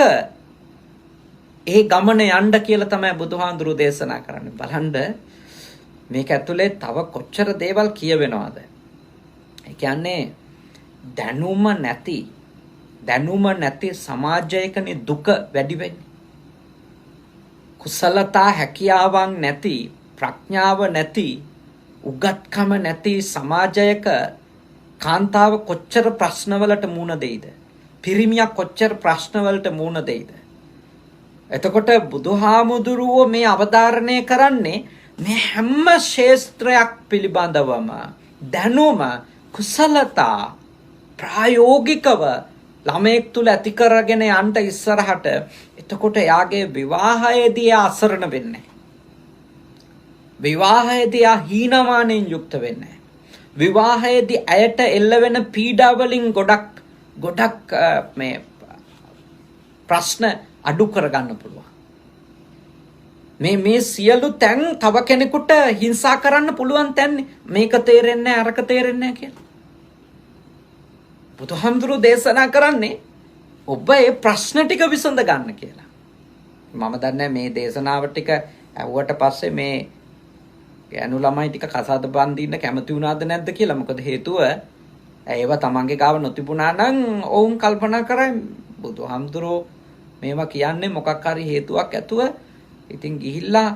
ඒ ගමන යන්න කියලා තමයි බුදුහාඳුරු දේශනා කරන්නේ. බලන්න මේක ඇතුලේ තව කොච්චර දේවල් කියවෙනවද? ඒ කියන්නේ දැනුම නැති සමාජයකනේ දුක වැඩි වෙන්නේ. කුසලතා හැකියාවන් නැති, ප්‍රඥාව නැති, උගත්කම නැති සමාජයක කාන්තාව කොච්චර ප්‍රශ්නවලට මුහුණ දෙයිද? පිරිමියා කොච්චර ප්‍රශ්නවලට මුහුණ දෙයිද? එතකොට බුදුහාමුදුරුවෝ මේ අවධාරණය කරන්නේ මේ හැම ශේත්‍රයක් පිළිබඳවම දැනුම, කුසලතා ප්‍රායෝගිකව ළමයෙක් තුල ඇති කරගෙන යන්න ඉස්සරහට. එතකොට එයාගේ විවාහයේදී අසරණ වෙන්නේ නැහැ. විවාහයේදී හීනමානෙන් යුක්ත වෙන්නේ නැහැ. විවාහයේදී ඇයට එල්ල වෙන පීඩා වලින් ගොඩක් මේ ප්‍රශ්න අඩු කරගන්න පුළුවන්. මේ සියලු තැන් තව කෙනෙකුට හිංසා කරන්න පුළුවන් තැන් මේක තේරෙන්නේ නැහැ, අරක තේරෙන්නේ නැහැ කියලා. බුදුහාමුදුරුවෝ දේශනා කරන්නේ ඔබ ඒ ප්‍රශ්න ටික විසඳ ගන්න කියලා. මම දන්නේ මේ දේශනාව ටික ඇහුවට පස්සේ මේ ගෑනු ළමයි ටික කසාද බඳින්න කැමති වුණාද නැද්ද කියලා. මොකද හේතුව ඒව තමන්ගේ ගාව නොතිබුණා නම් ඔවුන් කල්පනා කරයි බුදුහාමුදුරුවෝ මේවා කියන්නේ මොකක් හරි හේතුවක් ඇතුව ඉතින් ගිහිල්ලා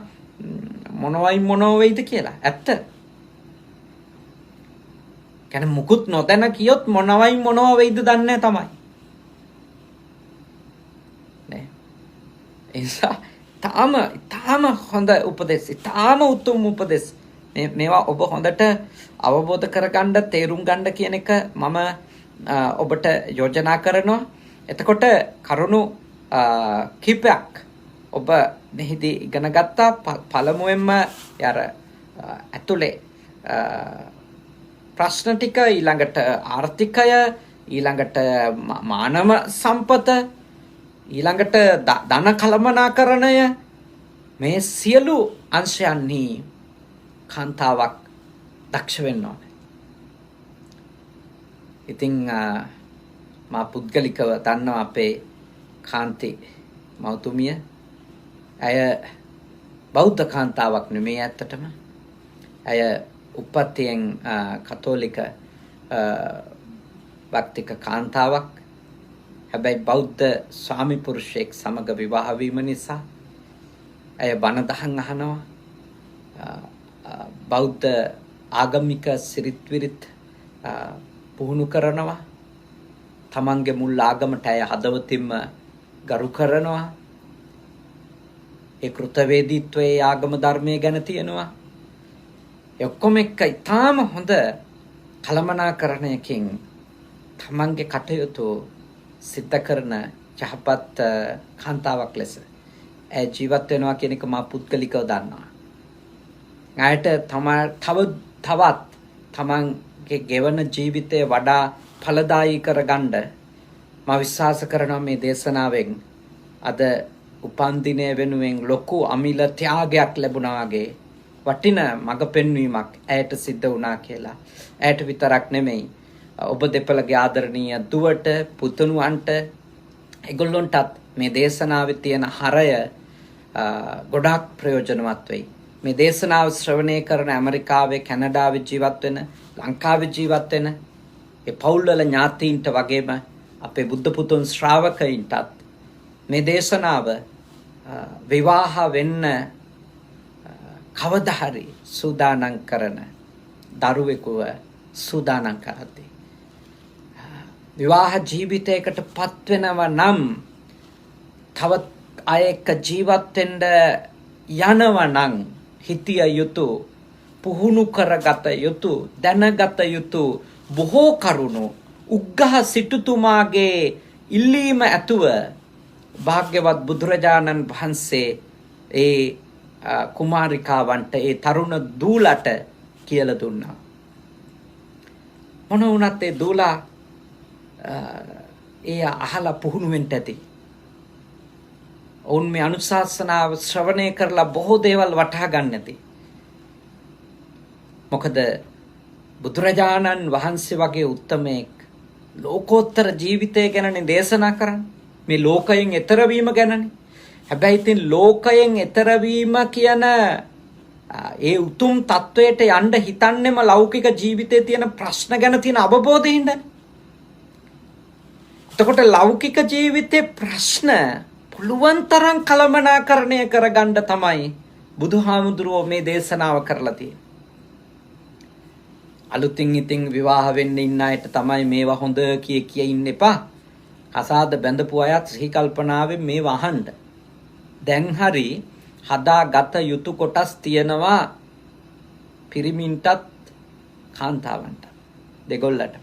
මොනව වෙයිද කියලා. ඇත්ත. කියන්නේ මුකුත් නොදැන කියොත් මොනව වෙයිද දන්නේ තමයි. නේ. ඒසා තාම හොඳ උපදෙස්, තාම උතුම් උපදෙස්. මේවා ඔබ හොඳට අවබෝධ කරගන්න, තේරුම් ගන්න කියන එක මම ඔබට යෝජනා කරනවා. එතකොට කරුණු කිපයක් ඔබ මෙහිදී ඉගෙන ගත්තා. පළමුවෙන්ම ඇතුලේ ප්‍රශ්න ටික, ඊළඟට ආර්ථිකය, ඊළඟට මානව සම්පත, ඊළඟට ධන කළමනාකරණය, මේ සියලු අංශයන්හි කාන්තාවක් දක්ෂ වෙන්න ඕනේ. ඉතින් මා පුද්ගලිකව දන්නවා අපේ කාන්ති මෞතුමිය. ඇය බෞද්ධ කාන්තාවක් නෙමෙයි ඇත්තටම. ඇය උපත්යෙන් කතෝලික භක්තික කාන්තාවක්. හැබැයි බෞද්ධ ස්වාමි පුරුෂයෙක් සමග විවාහ වීම නිසා ඇය බණ දහම් අහනවා. බෞද්ධ ආගමික සිරිත් විරිත් පුහුණු කරනවා. තමන්ගේ මුල් ආගමට ඇය හදවතින්ම ගරු කරනවා. ඒ කෘතවේදීත්වයේ ආගම ධර්මයේ ගැන තියෙනවා. ඔක්කොම එක්ක ඊටාම හොඳ කළමනාකරණයකින් තමන්ගේ කටයුතු සිද්ධ කරන යහපත් කාන්තාවක් ලෙස ඇය ජීවත් වෙනවා කියන එක මා පුද්ගලිකව දන්නවා. ඇයට තවත් තමන්ගේ ගෙවන ජීවිතය වඩා ඵලදායී කරගන්න මා විශ්වාස කරනවා මේ දේශනාවෙන් අද උපන්දිනය වෙනුවෙන් ලොකු අමිල ත්‍යාගයක් ලැබුණා වගේ වටින මඟ පෙන්වීමක් ඇයට සිද්ධ වුණා කියලා. ඇයට විතරක් නෙමෙයි ඔබ දෙපළගේ ආදරණීය දුවට පුතුණුවන්ට ඒගොල්ලොන්ටත් මේ දේශනාවේ තියෙන හරය ගොඩාක් ප්‍රයෝජනවත් වෙයි. මේ දේශනාව ශ්‍රවණය කරන ඇමරිකාවේ කැනඩාවේ ජීවත් වෙන ලංකාවේ ජීවත් වෙන ඒ පවුල්වල ඥාතීන්ට වගේම අපේ බුද්ධ පුතුන් ශ්‍රාවකයින්ටත් මේ දේශනාව විවාහ වෙන්න කවදා හරි සූදානම් කරන දරුවෙකුව සූදානම් කරද්දී විවාහ ජීවිතයකට පත් වෙනවා නම් තවත් අය එක්ක ජීවත් වෙන්න යනවා නම් හිතිය යුතු පුහුණු කරගත යුතු දැනගත යුතු බොහෝ කරුණු උග්ඝහ සිටුතුමාගේ ඉල්ලීම ඇතුව භාග්‍යවත් බුදුරජාණන් වහන්සේ ඒ කුමාරිකාවන්ට ඒ තරුණ දූලට කියලා දුන්නා. මොන වුණත් ඒ දූලා ඒ අහලා පුහුණු වෙන්න ඇති. ඔවුන් මේ අනුශාසනාව ශ්‍රවණය කරලා බොහෝ දේවල් වටහා ගන්න ඇති. මොකද බුදුරජාණන් වහන්සේ වගේ උත්තමයෙක් ලෝකෝත්තර ජීවිතය ගැනනේ දේශනා කරන්නේ. මේ ලෝකයෙන් එතර වීම ගැනනේ. හැබැයි ඉතින් ලෝකයෙන් එතර වීම කියන ඒ උතුම් තත්වයට යන්න හිතන්නෙම ලෞකික ජීවිතයේ තියෙන ප්‍රශ්න ගැන තියෙන අවබෝධයෙන්ද. එතකොට ලෞකික ජීවිතේ ප්‍රශ්න පුළුවන් තරම් කළමනාකරණය කරගන්න තමයි බුදුහාමුදුරුවෝ මේ දේශනාව කරලා තියෙන්නේ. අලුතින් ඉතින් විවාහ වෙන්න ඉන්න අයට තමයි මේවා හොඳ කිය ඉන්න එපා. අසාද බැඳපු අයත් සිහි කල්පනාවෙන් මේවා අහන්න. දැන් හරි හදාගත යුතු කොටස් තියෙනවා පිරිමින්ටත් කාන්තාවන්ට දෙගොල්ලට.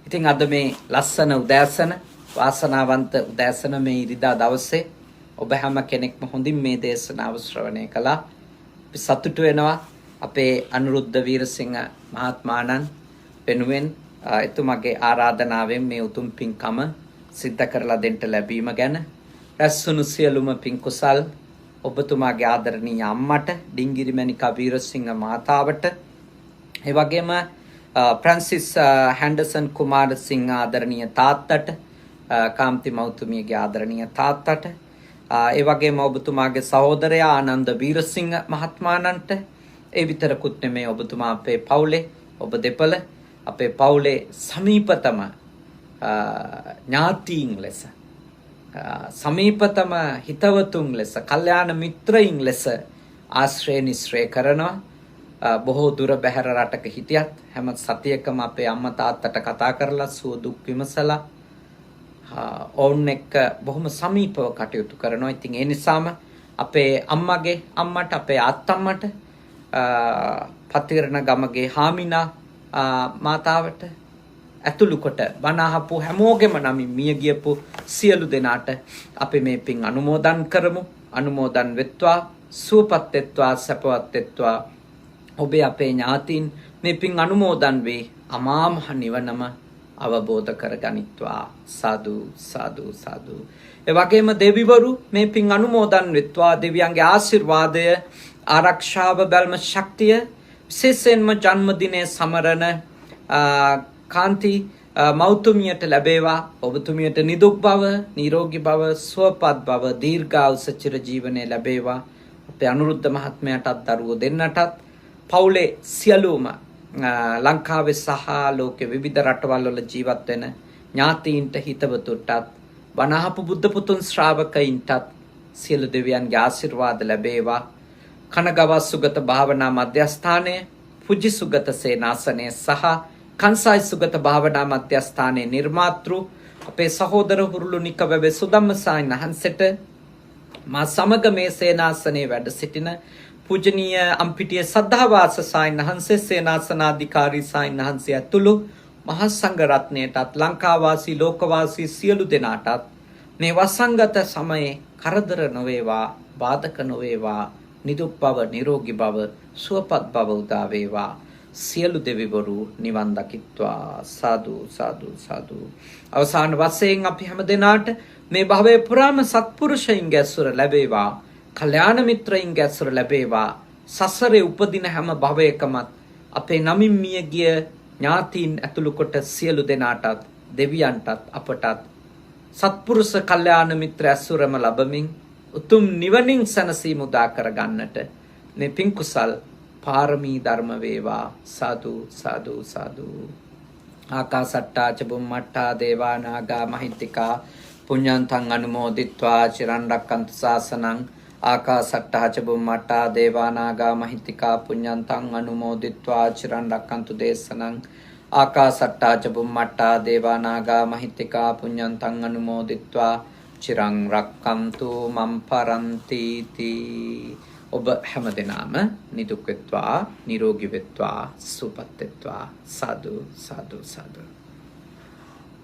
ඉතින් අද මේ ලස්සන උදෑසන වාසනාවන්ත උදෑසන මේ ඉරිදා දවසේ ඔබ හැම කෙනෙක්ම හොඳින් මේ දේශනාව ශ්‍රවණය කළා. අපි සතුටු වෙනවා අපේ අනුරුද්ධ වීරසිංහ මහත්මයාණන් වෙනුවෙන් එතුමාගේ ආරාධනාවෙන් මේ උතුම් පින්කම සිද්ධ කරලා දෙන්න ලැබීම ගැන. රැස්වුණු සියලුම පින් කුසල් ඔබතුමාගේ ආදරණීය අම්මට ඩිංගිරි මණිකා වීරසිංහ මාතාවට ඒ වගේම ෆ්‍රැන්සිස් හැන්ඩර්සන් කුමාරසිංහ ආදරණීය තාත්තට කාන්ති මෞතුමියගේ ආදරණීය තාත්තට ඒ වගේම ඔබතුමාගේ සහෝදරයා ආනන්ද වීරසිංහ මහත්මයාණන්ට ඒ විතරකුත් නෙමෙයි ඔබතුමා අපේ පවුලේ ඔබ දෙපළ අපේ පවුලේ සමීපතම ඥාතීන් ලෙස සමීපතම හිතවතුන් ලෙස කල්යාණ මිත්‍රයින් ලෙස ආශ්‍රය නිශ්‍රය කරනවා. බොහෝ දුර බැහැර රටක හිටියත් හැම සතියකම අපේ අම්මා තාත්තට කතා කරලා සුව දුක් විමසලා ඔවුන් එක්ක බොහොම සමීපව කටයුතු කරනවා. ඉතින් ඒ නිසාම අපේ අම්මගේ අම්මට අපේ ආත්තම්මට පතිරණ ගමගේ හාමිනා මාතාවට ඇතුළු කොට බණ අහපු හැමෝගෙම නමින් මිය ගියපු සියලු දෙනාට අපි මේ පින් අනුමෝදන් කරමු. අනුමෝදන් වෙත්වා සුවපත් වෙත්වා සැපවත් වෙත්වා. ඔබේ අපේ ඥාතීන් මේ පින් අනුමෝදන් වේ අමා මහ නිවනම අවබෝධ කරගනිත්වා. සාදු සාදු සාදු. ඒ වගේම දෙවිවරු මේ පින් අනුමෝදන් වෙත්වා. දෙවියන්ගේ ආශිර්වාදය ආරක්ෂාව බැල්ම ශක්තිය විශේෂයෙන්ම ජන්මදිනයේ සමරන කාන්ති මෞතුමියට ලැබේවා. ඔබතුමියට නිදුක් බව නිරෝගී බව සුවපත් බව දීර්ඝායුෂ චිර ජීවනයේ ලැබේවා. අපේ අනුරුද්ධ මහත්මයාටත් දරුවෝ දෙන්නටත් පවුලේ සියලුම ලංකාවේ සහ ලෝකේ විවිධ රටවල් වල ජීවත් වෙන ඥාතීන්ට හිතවතුන්ටත් වනහපු බුද්ධ පුතුන් ශ්‍රාවකයින්ටත් සියලු දෙවියන්ගේ ආශිර්වාද ලැබේවා. කනගව සුගත භාවනා මධ්‍යස්ථානය පුජි සුගත සේනාසනය සහ කන්සයි සුගත භාවනා මධ්‍යස්ථානයේ නිර්මාතෘ අපේ සහෝදර හුරුළු නිකවැවේ සුදම්ම සායින් වහන්සේට මා සමග මේ සේනාසනයේ වැඩ සිටින පූජනීය අම්පිටිය සද්ධාවාස සායින් වහන්සේ සේනාසනාධිකාරී සායින් වහන්සේ ඇතුළු මහා සංඝ රත්නයටත් ලංකාවාසී ලෝකවාසී සියලු දෙනාටත් මේ වසංගත සමයේ කරදර නොවේවා බාධක නොවේවා නිදුක් බව නිරෝගී බව සුවපත් බව උදා වේවා සියලු දෙවිවරු නිවන් දකිත්වා සාදු සාදු සාදු. අවසාන වශයෙන් අපි හැම දෙනාට මේ භවයේ පුරාම සත්පුරුෂයින්ගේ ඇසුර ලැබේවා, කල්යාණ මිත්‍රයින්ගේ ඇසුර ලැබේවා. සසරේ උපදින හැම භවයකමත් අපේ නමින් මිය ගිය ඥාතීන් ඇතුළු කොට සියලු දෙනාටත් දෙවියන්ටත් අපටත් සත්පුරුෂ කල්යාණ මිත්‍ර ඇසුරම ලැබමින් උතුම් නිවනින් සැනසීම උදා කර ගන්නට මේ පින් කුසල් පාරමී ධර්ම වේවා. සාදු සාදු සාදු. ආකාසට්ටා ච බුම්මට්ටා දේවා නාග මහිත්‍තිකා පුඤ්ඤන්තං අනුමෝදිත්වා චිරන් රැක්කන්තු ශාසනං. ආකාසට්ටා ච බුම්මට්ටා දේවා නාග මහිත්‍තිකා පුඤ්ඤන්තං අනුමෝදිත්වා චිරන් රැක්කන්තු දේශනං. ආකාසට්ටා ච බුම්මට්ටා දේවා නාග මහිත්‍තිකා පුඤ්ඤන්තං අනුමෝදිත්වා චිරන් රැක්කන්තු මම් පරන්ති තී. ඔබ හැමදෙනාම නිදුක් වෙත්වා නිරෝගී වෙත්වා සුවපත් වෙත්වා. සාදු සාදු සාදු.